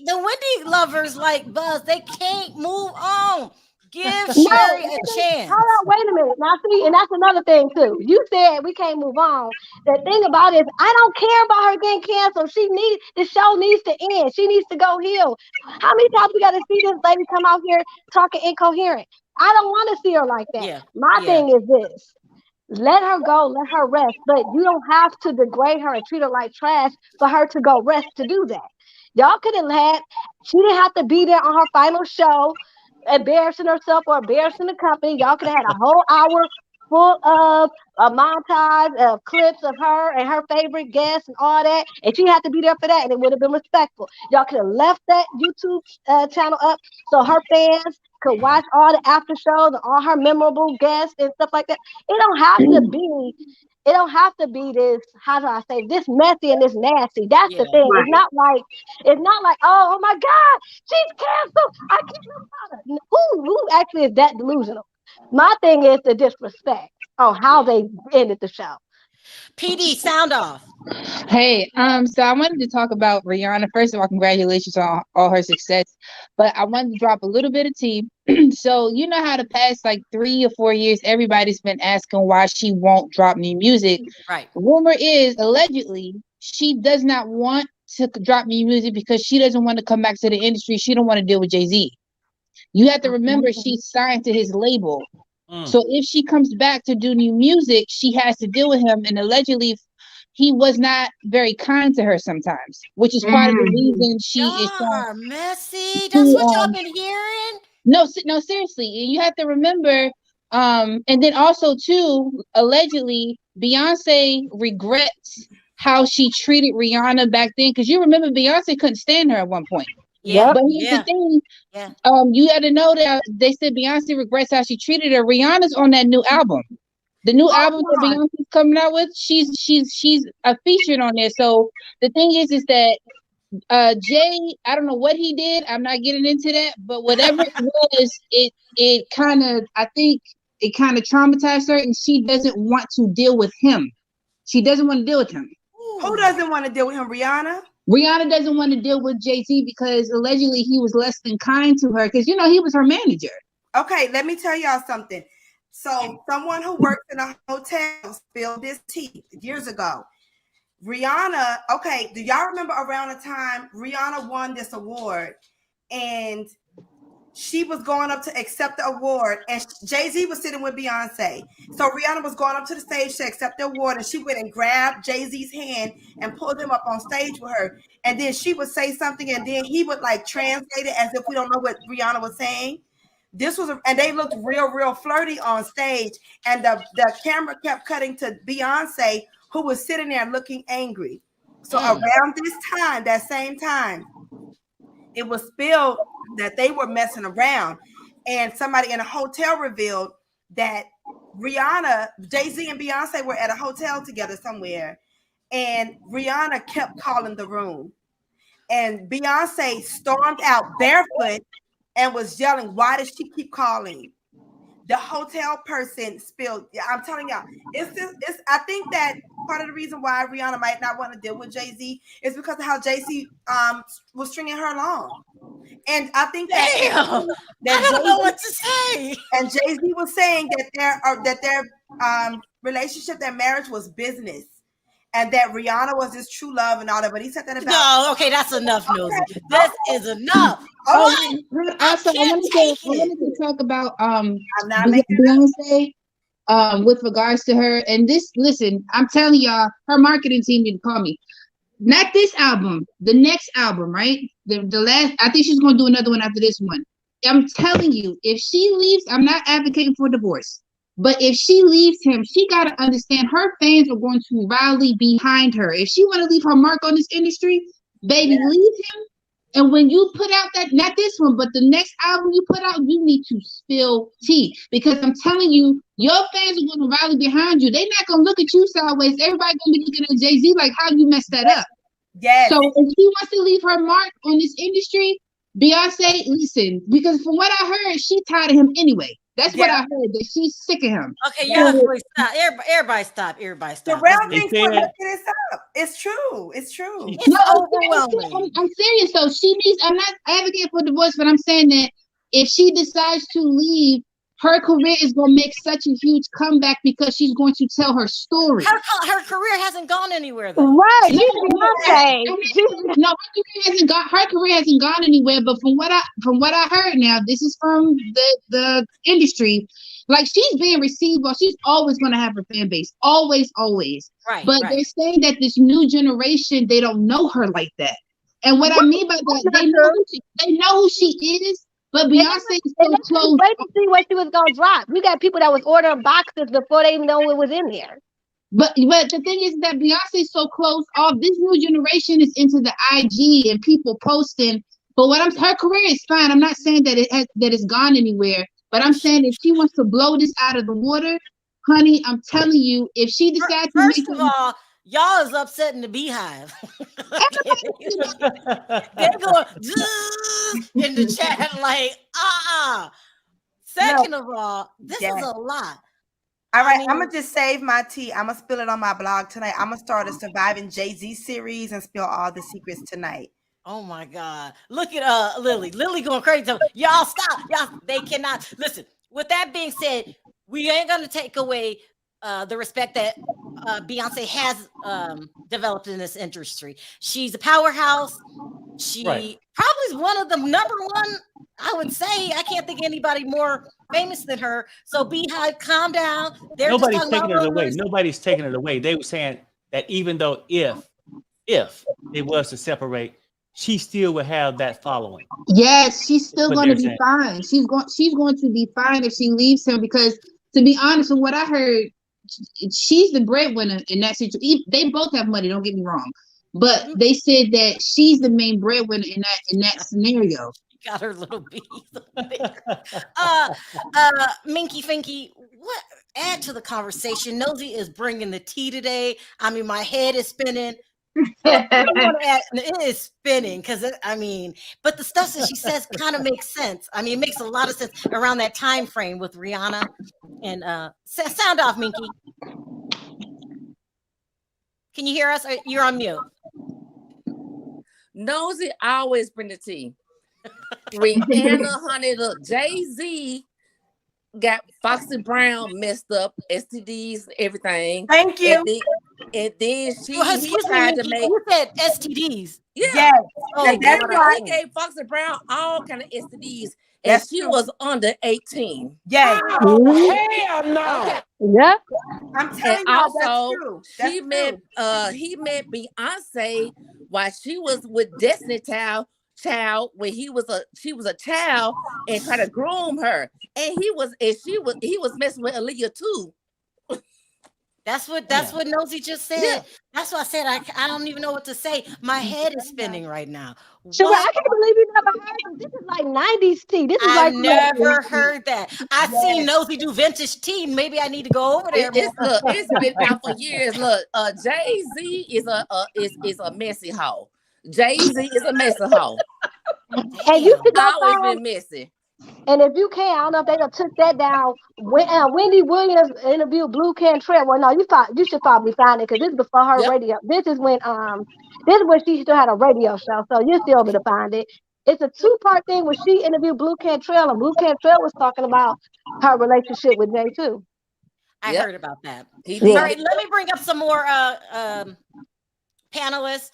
The Wendy lovers like Buzz. They can't move on. Give No, Sherry a chance. hold on, wait a minute. Now, see, and that's another thing too. You said we can't move on. The thing about it is, I don't care about her getting canceled. The show needs to end. She needs to go heal. How many times we got to see this lady come out here talking incoherent? I don't want to see her like that. Yeah. My thing is this. Let her go, let her rest. But you don't have to degrade her and treat her like trash for her to go rest to do that. Y'all could have she didn't have to be there on her final show, embarrassing herself or embarrassing the company. Y'all could have had a whole hour full of a montage of clips of her and her favorite guests and all that. And she had to be there for that, and it would have been respectful. Y'all could have left that YouTube channel up so her fans could watch all the after shows and all her memorable guests and stuff like that. It don't have to be this, how do I say, this messy and this nasty. That's the thing. Right. It's not like, oh my God, she's canceled. I can't live about her. Who actually is that delusional? My thing is the disrespect on how they ended the show. PD, sound off. Hey, so I wanted to talk about Rihanna. First of all, congratulations on all her success. But I wanted to drop a little bit of tea. So you know how the past like 3 or 4 years, everybody's been asking why she won't drop new music. Right. Rumor is allegedly she does not want to drop new music because she doesn't want to come back to the industry. She don't want to deal with Jay-Z. You have to remember she's signed to his label. So if she comes back to do new music, she has to deal with him. And allegedly, he was not very kind to her sometimes, which is part of the reason she is so messy. That's what y'all been hearing. No, seriously. You have to remember. And then also too, allegedly, Beyonce regrets how she treated Rihanna back then. Because you remember Beyonce couldn't stand her at one point. Yeah. But here's the thing. Yeah. You got to know that they said Beyonce regrets how she treated her. Rihanna's on that new album. The new album that Beyonce's coming out with, she's featured on there. So the thing is that Jay, I don't know what he did. I'm not getting into that, but whatever it was, it kind of, I think it kind of traumatized her, and she doesn't want to deal with him. She doesn't want to deal with him. Who doesn't want to deal with him? Rihanna? Rihanna doesn't want to deal with Jay-Z because allegedly he was less than kind to her because, he was her manager. Okay, let me tell y'all something. So someone who works in a hotel spilled this tea years ago. Rihanna, okay, do y'all remember around the time Rihanna won this award and she was going up to accept the award and Jay-Z was sitting with Beyonce. So Rihanna was going up to the stage to accept the award and she went and grabbed Jay-Z's hand and pulled him up on stage with her. And then she would say something and then he would like translate it as if we don't know what Rihanna was saying. This was, and they looked real flirty on stage. And the camera kept cutting to Beyonce, who was sitting there looking angry. So around this time, that same time, it was spilled that they were messing around, and somebody in a hotel revealed that Rihanna, Jay-Z and Beyonce were at a hotel together somewhere, and Rihanna kept calling the room, and Beyonce stormed out barefoot and was yelling, "Why does she keep calling?" The hotel person spilled. I'm telling y'all, I think that part of the reason why Rihanna might not want to deal with Jay-Z is because of how Jay-Z was stringing her along. And I think that I don't know what to say. And Jay-Z was saying that their relationship, their marriage was business. And that Rihanna was his true love and all that, but he said that about. No, okay, that's enough, Nosy. This is enough. Also, I wanted to talk about Beyonce with regards to her. And this, listen, I'm telling y'all, her marketing team didn't call me. Not this album, the next album, right? The last, I think she's gonna do another one after this one. I'm telling you, if she leaves, I'm not advocating for divorce. But if she leaves him, she got to understand her fans are going to rally behind her. If she want to leave her mark on this industry, baby, leave him. And when you put out that, not this one, but the next album you put out, you need to spill tea. Because I'm telling you, your fans are going to rally behind you. They're not going to look at you sideways. Everybody going to be looking at Jay-Z like, how you messed that up? Yes. So if she wants to leave her mark on this industry, Beyonce, listen, because from what I heard, she tired of him anyway. That's what I heard, that she's sick of him. Okay, y'all stop. Everybody stop. The round things for looking this up. It's true. It's true. It's overwhelming. I'm serious though. She needs, I'm not advocating for divorce, but I'm saying that if she decides to leave, her career is going to make such a huge comeback because she's going to tell her story. Her career hasn't gone anywhere though. Right. No, her career hasn't gone anywhere, but from what I heard now, this is from the industry, like she's being received well. She's always going to have her fan base. Always. Right. But they're saying that this new generation, they don't know her like that. And what I mean by that, they know who she is. But Beyonce is so close. Wait to see what she was gonna drop. We got people that was ordering boxes before they know it was in there. But the thing is that Beyonce is so close off. This new generation is into the IG and people posting. But her career is fine. I'm not saying that it's gone anywhere. But I'm saying if she wants to blow this out of the water, honey, I'm telling you, if she decides to first of all, y'all is upsetting the Beehive. They're going in the chat like, Second of all, this is a lot. All right, I'm gonna just save my tea. I'm gonna spill it on my blog tonight. I'm gonna start a Surviving Jay-Z series and spill all the secrets tonight. Oh my God! Look at Lily. Lily going crazy. Y'all stop. Y'all, they cannot listen. With that being said, we ain't gonna take away the respect that Beyonce has developed in this industry. She's a powerhouse. She probably is one of the number one, I would say. I can't think of anybody more famous than her. So Beehive, calm down. Nobody's taking it away. Nobody's taking it away. They were saying that even though if it was to separate, she still would have that following. Yes, she's still going to be fine. She's going to be fine if she leaves him, because to be honest, from what I heard, she's the breadwinner in that situation. They both have money, don't get me wrong, but they said that she's the main breadwinner in that scenario. She got her little bees. Minky Finky, what? Add to the conversation. Nosy is bringing the tea today. I mean, my head is spinning. It is spinning because but the stuff that she says kind of makes sense. I mean, it makes a lot of sense around that time frame with Rihanna and sound off, Minky. Can you hear us? You're on mute. Nosy always bring the tea. Rihanna, honey, look, Jay-Z got Foxy Brown messed up, STDs, everything. Thank you. And then Oh, he excuse me, tried to Nikki, make you said STDs. yeah. Yes, Oh, They that's gave right. he gave Foxy Brown all kind of STDs, and That's she true. was under 18. Yes, Hell no. Okay. Yeah. I'm And telling y'all, that's also true. That's he met Beyonce while she was with Destiny Child when she was a child and trying to groom her. And he was messing with Aaliyah too. That's what Nosy just said. Yeah. That's what I said. I don't even know what to say. My head is spinning right now. Sure, I What? can't believe you never heard of this. Is like 90s tea. This is I've like never heard that. I seen Yes. Nosy do vintage tea. Maybe I need to go over there more. It's been out for years. Look, Jay-Z is a messy hoe. Jay-Z is a messy hoe. and you Damn. should go Always find. been messy. And if you can, I don't know if they done took that down. When Wendy Williams interviewed Blue Cantrell. Well, no, you should probably find it because this is before her Yep. radio. This is when she still had a radio show, so you're still able to find it. It's a 2-part thing where she interviewed Blue Cantrell, and Blue Cantrell was talking about her relationship with Jay too. I Yep. heard about that. He Yeah. All did. right, let me bring up some more panelists.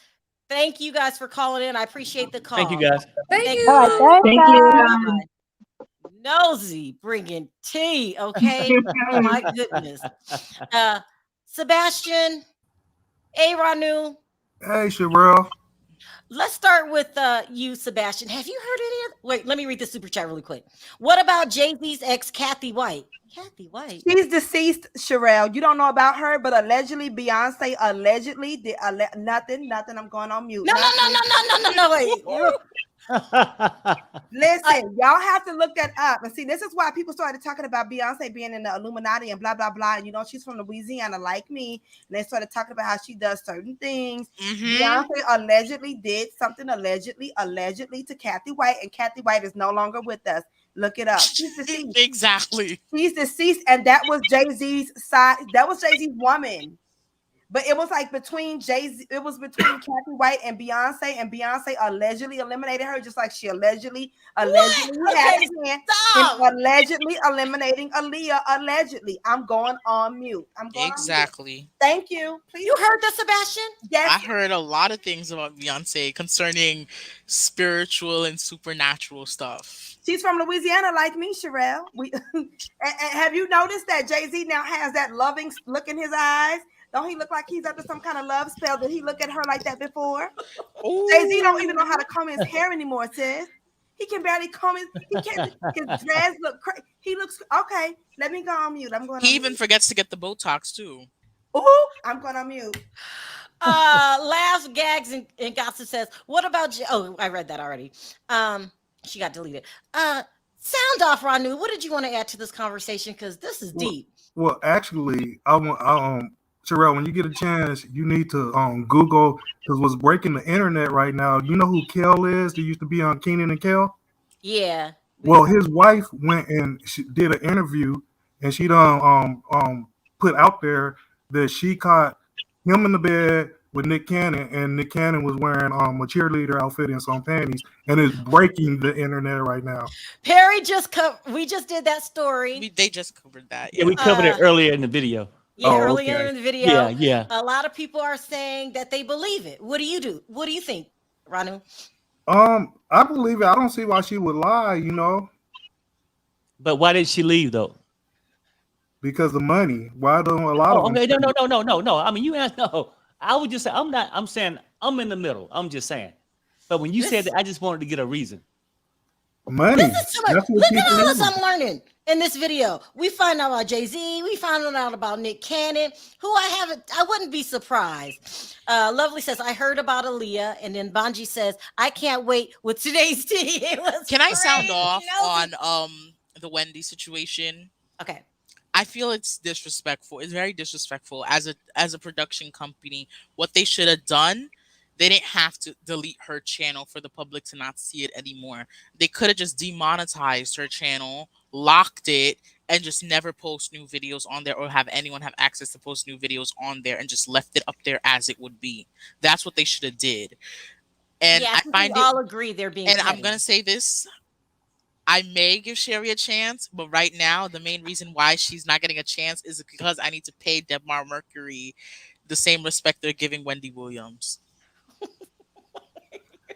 Thank you guys for calling in. I appreciate the call. Thank you, guys. Thank All right, you. thanks, guys. Nosy bringing tea. Okay. Oh my goodness. Sebastian, hey Ranu. Hey, Sherelle. Let's start with you, Sebastian. Have you heard any of? Wait, let me read the super chat really quick. What about Jay-Z's ex, Kathy White? Kathy White. She's deceased, Sherelle. You don't know about her, but allegedly, Beyonce allegedly did nothing. I'm going on mute. No. Wait. Listen, y'all have to look that up and see. This is why people started talking about Beyonce being in the Illuminati and blah blah blah. And you know, she's from Louisiana, like me. And they started talking about how she does certain things. Beyonce allegedly did something allegedly to Kathy White, and Kathy White is no longer with us. Look it up. She's deceased. Exactly. She's deceased, and that was Jay-Z's side. That was Jay-Z's woman. But it was like between Jay-Z, it was between Kathy White and Beyonce allegedly eliminated her, just like she allegedly had his hand in allegedly eliminating Aaliyah. Allegedly. I'm going on mute. Exactly. On mute. Thank you. Please. You heard that, Sebastian? Yes. I heard a lot of things about Beyonce concerning spiritual and supernatural stuff. She's from Louisiana, like me, Sherelle. And have you noticed that Jay-Z now has that loving look in his eyes? Don't he look like he's under some kind of love spell? Did he look at her like that before? Jay-Z don't even know how to comb his hair anymore, sis. He can barely comb his dreads look crazy. He looks okay. Let me go on mute. He even forgets to get the Botox too. Ooh, I'm going on mute. Laughs, gags, and gossip says, what about I read that already. She got deleted. Sound off, Ranu. What did you want to add to this conversation? Because this is deep. Well, actually, I want Sherelle, when you get a chance, you need to Google, because what's breaking the internet right now. You know who Kel is? They used to be on Kenan and Kel. Yeah. Well, his wife went and she did an interview, and she done put out there that she caught him in the bed with Nick Cannon, and Nick Cannon was wearing a cheerleader outfit and some panties, and it's breaking the internet right now. Perry we just did that story. They just covered that. Yeah, we covered it earlier in the video. Yeah, earlier in the video. Yeah. A lot of people are saying that they believe it. What do you do? What do you think, Ranu? I believe it. I don't see why she would lie, you know. But why did she leave though? Because of money. Why don't a lot of them? Okay, no. I mean, you asked no. I would just say I'm saying I'm in the middle. I'm just saying. But when you said that, I just wanted to get a reason. Money. Look at all this I'm learning in this video. We find out about Jay-Z. We found out about Nick Cannon, who I wouldn't be surprised. Lovely says, I heard about Aaliyah. And then Bonji says, I can't wait with today's tea. Can I sound off on the Wendy situation? Okay. I feel it's disrespectful. It's very disrespectful as a production company. What they should have done, they didn't have to delete her channel for the public to not see it anymore. They could have just demonetized her channel, locked it, and just never post new videos on there, or have anyone have access to post new videos on there, and just left it up there as it would be. That's what they should have did. And yeah, I find we all agree they're being. And petty. I'm gonna say this. I may give Sherry a chance, but right now the main reason why she's not getting a chance is because I need to pay Debmar Mercury the same respect they're giving Wendy Williams.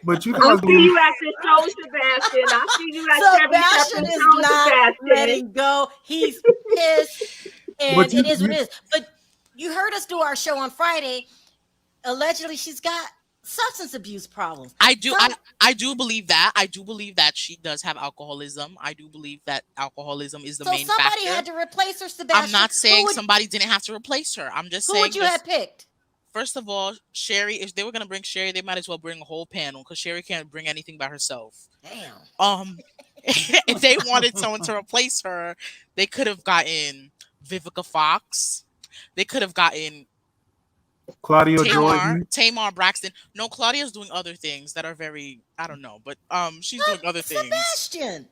But you I'll guys, see you at the show, Sebastian. I'll see you at Sebastian is show, not Sebastian. letting go. He's pissed, and it is what it is. But you heard us do our show on Friday. Allegedly, she's got substance abuse problems. I do believe that. I do believe that she does have alcoholism. I do believe that alcoholism is the main factor. So somebody had to replace her, Sebastian. I'm not saying somebody didn't have to replace her. I'm just saying. Who would you have picked? First of all, Sherry, if they were gonna bring Sherry, they might as well bring a whole panel because Sherry can't bring anything by herself. Damn. If they wanted someone to replace her, they could have gotten Vivica Fox. They could have gotten Claudia Jordan. Tamar Braxton. No, Claudia's doing other things that are very, I don't know, but she's doing other things. Sebastian,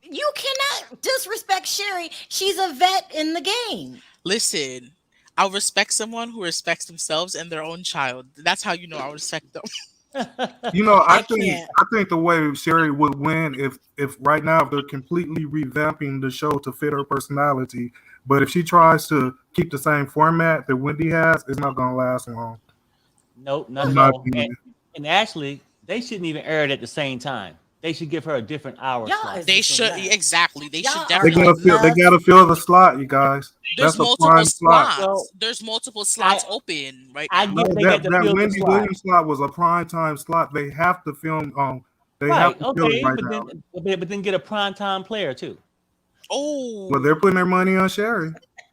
you cannot disrespect Sherry. She's a vet in the game. Listen, I'll respect someone who respects themselves and their own child. That's how you know I'll respect them. You know, I think the way Sherry would win if right now if they're completely revamping the show to fit her personality, but if she tries to keep the same format that Wendy has, it's not gonna last long. Nope, not at all. And actually, they shouldn't even air it at the same time. They should give her a different hour slot. They should exactly. They should They definitely. gotta fill the slot, you guys. There's That's multiple a prime slots. slot. There's multiple slots open right now. I get they got to that fill the Wendy slot. Williams slot was a prime time slot. They have to film. They have to film it right now. But then get a primetime player too. Oh, Well, they're putting their money on Sherry.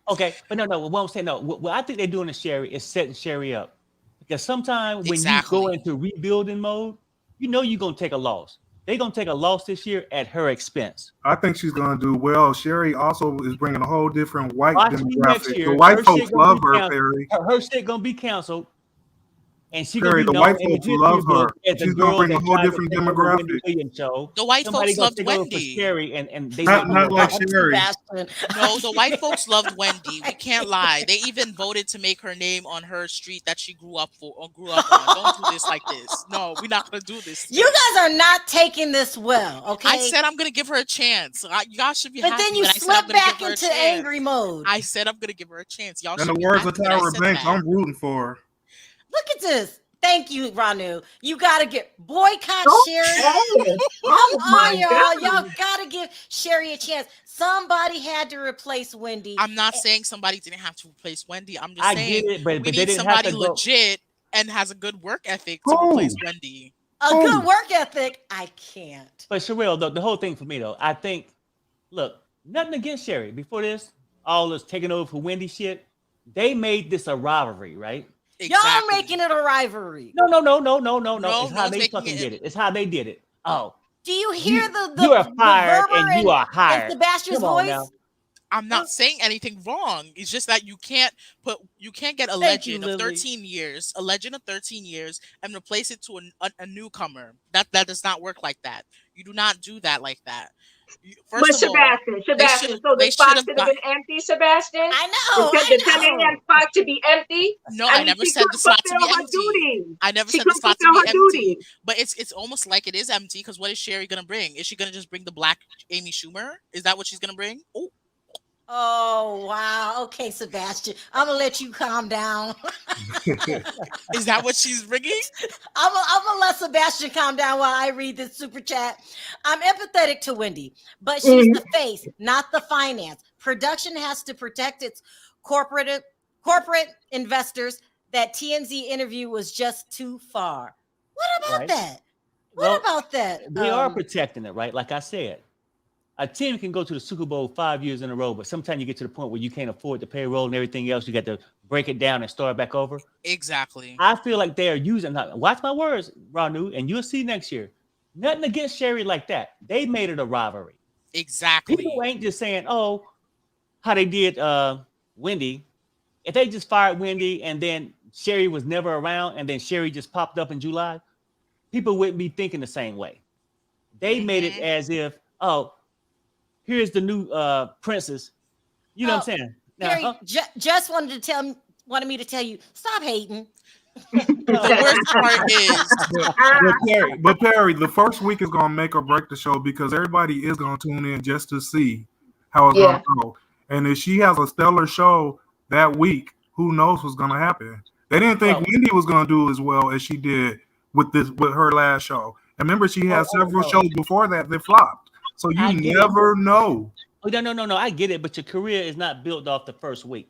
Okay, but no. What I'm saying, no. What I think they're doing to Sherry is setting Sherry up because sometimes when you go into rebuilding mode, you know you're gonna take a loss. They're gonna take a loss this year at her expense. I think she's gonna do well. Sherry also is bringing a whole different white Watch me next demographic. year. The white Her folks shit gonna love be her, canceled. Perry. Her shit gonna be canceled, and she Perry, gonna be the known white in the folks history love her. book as the She's gonna girl bring a that whole tried to different take over Wendy demographic. Williams show. The white Somebody folks gonna loved take over for Wendy. Sherry, and they Not like Sherry. No, the white folks loved Wendy. We can't lie. They even voted to make her name on her street that she grew up on. Don't do this like this. No, we're not gonna do this. You guys are not taking this well, okay? I said I'm gonna give her a chance. Y'all should be but happy then you that I said I'm slip gonna back give her a into chance. angry mode. I said I'm gonna give her a chance. Y'all In should the be words happy of that I Tyra said Banks, that. I'm rooting for her. Look at this. Thank you, Ranu. You gotta get boycott Sherry. Come on, y'all. Y'all gotta give Sherry a chance. Somebody had to replace Wendy. I'm not saying somebody didn't have to replace Wendy. I'm just I saying get it, but we they need didn't have somebody to go. legit and has a good work ethic to Who? replace Wendy. A good work ethic. I can't. But Sherelle, the whole thing for me though, I think, look, nothing against Sherry. Before this, all this taking over for Wendy shit, they made this a rivalry, right? Exactly. Y'all making it a rivalry. No. No, It's how no, they taking fucking it- did it. It's how they did it. Oh, Do you hear the you are fired reverber and you are hired. in Sebastian's Come on voice? now. I'm not saying anything wrong. It's just that you can't get a Thank you, legend of Lily. 13 years, and replace it to a newcomer. That does not work like that. You do not do that like that. But Sebastian, so the spot should have been empty, Sebastian? I know. The 10 a.m. spot to be empty? No, I never she said could the slot to be fulfill her empty. duties. I never She said the could slot to fulfill be her empty. duties. But it's almost like it is empty because what is Sherry gonna bring? Is she gonna just bring the black Amy Schumer? Is that what she's gonna bring? Oh, wow. Okay, Sebastian. I'm going to let you calm down. Is that what she's bringing? I'm going to let Sebastian calm down while I read this super chat. I'm empathetic to Wendy, but she's the face, not the finance. Production has to protect its corporate investors. That TMZ interview was just too far. What about that? What about that? They are protecting it, right? Like I said, a team can go to the Super Bowl 5 years in a row, but sometimes you get to the point where you can't afford the payroll and everything else. You got to break it down and start back over. Exactly. I feel like they are using, watch my words, Ranu, and you'll see next year. Nothing against Sherry like that. They made it a rivalry. Exactly. People ain't just saying, oh, how they did Wendy. If they just fired Wendy and then Sherry was never around and then Sherry just popped up in July, people wouldn't be thinking the same way. They made it as if, oh, here's the new princess. You know what I'm saying? Now, Perry, just wanted me to tell you, stop hating. The worst part is, but Perry, the first week is gonna make or break the show because everybody is gonna tune in just to see how it's gonna go. And if she has a stellar show that week, who knows what's gonna happen. They didn't think Wendy was gonna do as well as she did with her last show. And remember, she had several shows before that flopped. So you never know. Oh, no. I get it, but your career is not built off the first week.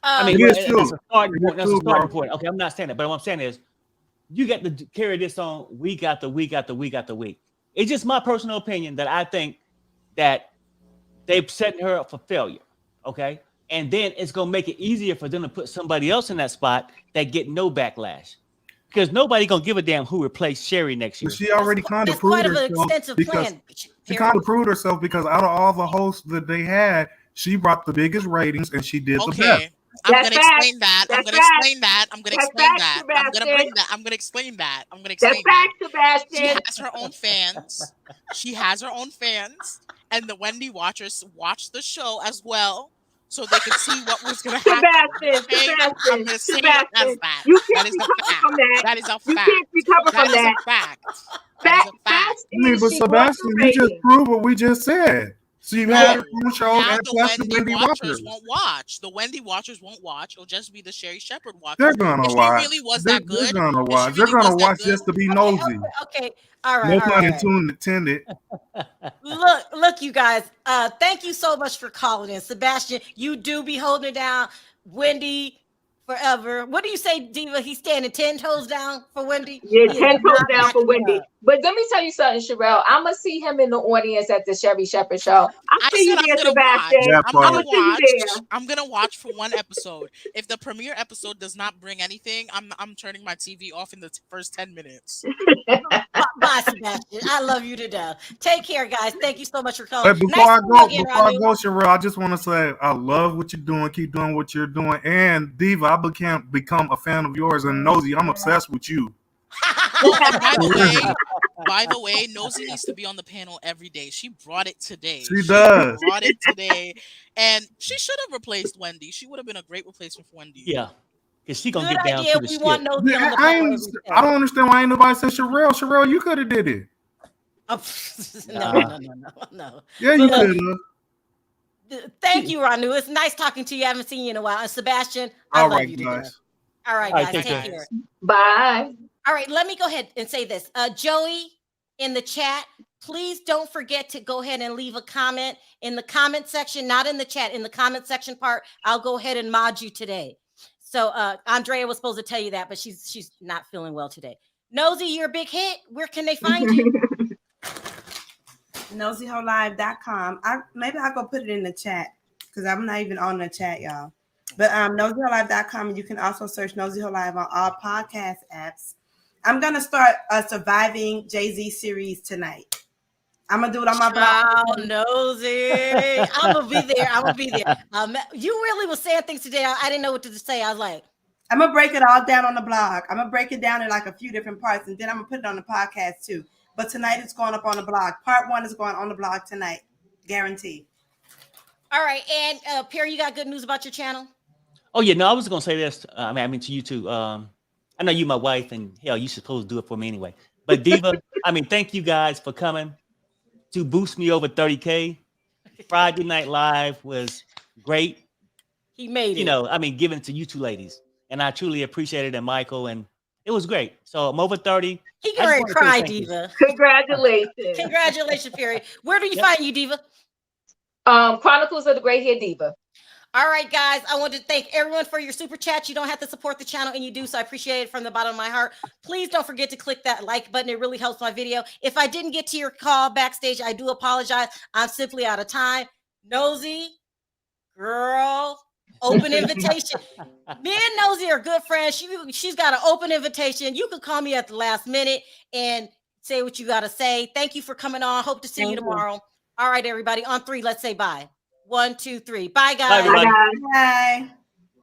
That's a starting point. That's a starting point. Okay, I'm not saying that, but what I'm saying is you got to carry this on week after week after week after week. It's just my personal opinion that I think that they've set her up for failure. Okay. And then it's going to make it easier for them to put somebody else in that spot that get no backlash. Because nobody going to give a damn who replaced Sherry next year. But she already kind of proved herself. She kind of proved herself because out of all the hosts that they had, she brought the biggest ratings and she did the best. I'm going to explain that. I'm going to explain that. I'm going to explain that. I'm going to bring that. I'm going to explain that. I'm going to explain that. She has her own fans. She has her own fans. And the Wendy watchers watch the show as well, so they could see what was going to happen. I'm going to say it as that. That is a fact. That is a fact. You can't recover from that. That is a fact. I mean, but Sebastian, you just proved what we just said. So you had her own show, and plus the Wendy watchers won't watch. The Wendy watchers won't watch. It'll just be the Sherry Shepherd watchers. They're gonna watch. She really was that good. They're gonna watch. They're gonna watch just to be nosy. Okay. All right. No pun intended. Look, you guys. Thank you so much for calling in, Sebastian. You do be holding it down, Wendy. Forever. What do you say, Diva? He's standing 10 toes down for Wendy? Yeah, 10 toes down for Wendy. But let me tell you something, Sherelle. I'm going to see him in the audience at the Sherry Shepherd show. I see you there, Sebastian. I'm going to watch for one episode. If the premiere episode does not bring anything, I'm turning my TV off in the first 10 minutes. Bye, Sebastian. I love you to death. Take care, guys. Thank you so much for calling. Hey, before I go, Sherelle, I just want to say I love what you're doing. Keep doing what you're doing. And Diva, I become a fan of yours, and Nosy, I'm obsessed with you. By the way, Nosy needs to be on the panel every day. She brought it today. She does. Brought it today, and she should have replaced Wendy. She would have been a great replacement for Wendy. Yeah, because she gonna get down to the shit. I don't understand why ain't nobody said Sherelle. Sherelle, you could have did it. No. Yeah, you could have. Thank you, Ranu. It's nice talking to you. I haven't seen you in a while. And Sebastian, I love you today. All right, guys. Take care. Bye. All right, let me go ahead and say this. Joey, in the chat, please don't forget to go ahead and leave a comment in the comment section, not in the chat, in the comment section part. I'll go ahead and mod you today. So Andrea was supposed to tell you that, but she's not feeling well today. Nosy, you're a big hit. Where can they find you? NosyHoLive.com. Maybe I'll go put it in the chat because I'm not even on the chat, y'all. But NosyHoLive.com. You can also search Nosy Ho Live on all podcast apps. I'm gonna start a surviving Jay-Z series tonight. I'm gonna do it on my blog. Nosy. I'm gonna be there. You really was saying things today. I didn't know what to say. I was like, I'm gonna break it all down on the blog. I'm gonna break it down in like a few different parts, and then I'm gonna put it on the podcast too. But tonight it's going up on the blog. Part 1 is going on the blog tonight. Guaranteed. All right. And Perry, you got good news about your channel? Oh, yeah. No, I was going to say this. I mean, to you too. I know you my wife, and hell, you supposed to do it for me anyway. But Diva, I mean, thank you guys for coming to boost me over 30K. Friday Night Live was great. He made it. You know, I mean, given to you two ladies. And I truly appreciate it, and Michael, and it was great. So I'm over 30. He can cry, Diva. Congratulations. Congratulations, Perry. Where do you find you, Diva? Chronicles of the Great Hair Diva. All right, guys. I want to thank everyone for your super chats. You don't have to support the channel, and you do, so I appreciate it from the bottom of my heart. Please don't forget to click that like button. It really helps my video. If I didn't get to your call backstage, I do apologize. I'm simply out of time. Nosy, girl, open invitation. Me and Nosy are good friends. She's got an open invitation. You can call me at the last minute and say what you got to say. Thank you for coming on. Hope to see you tomorrow. All right, everybody. On 3, let's say bye. 1, 2, 3. Bye, guys. Bye, everybody. Bye.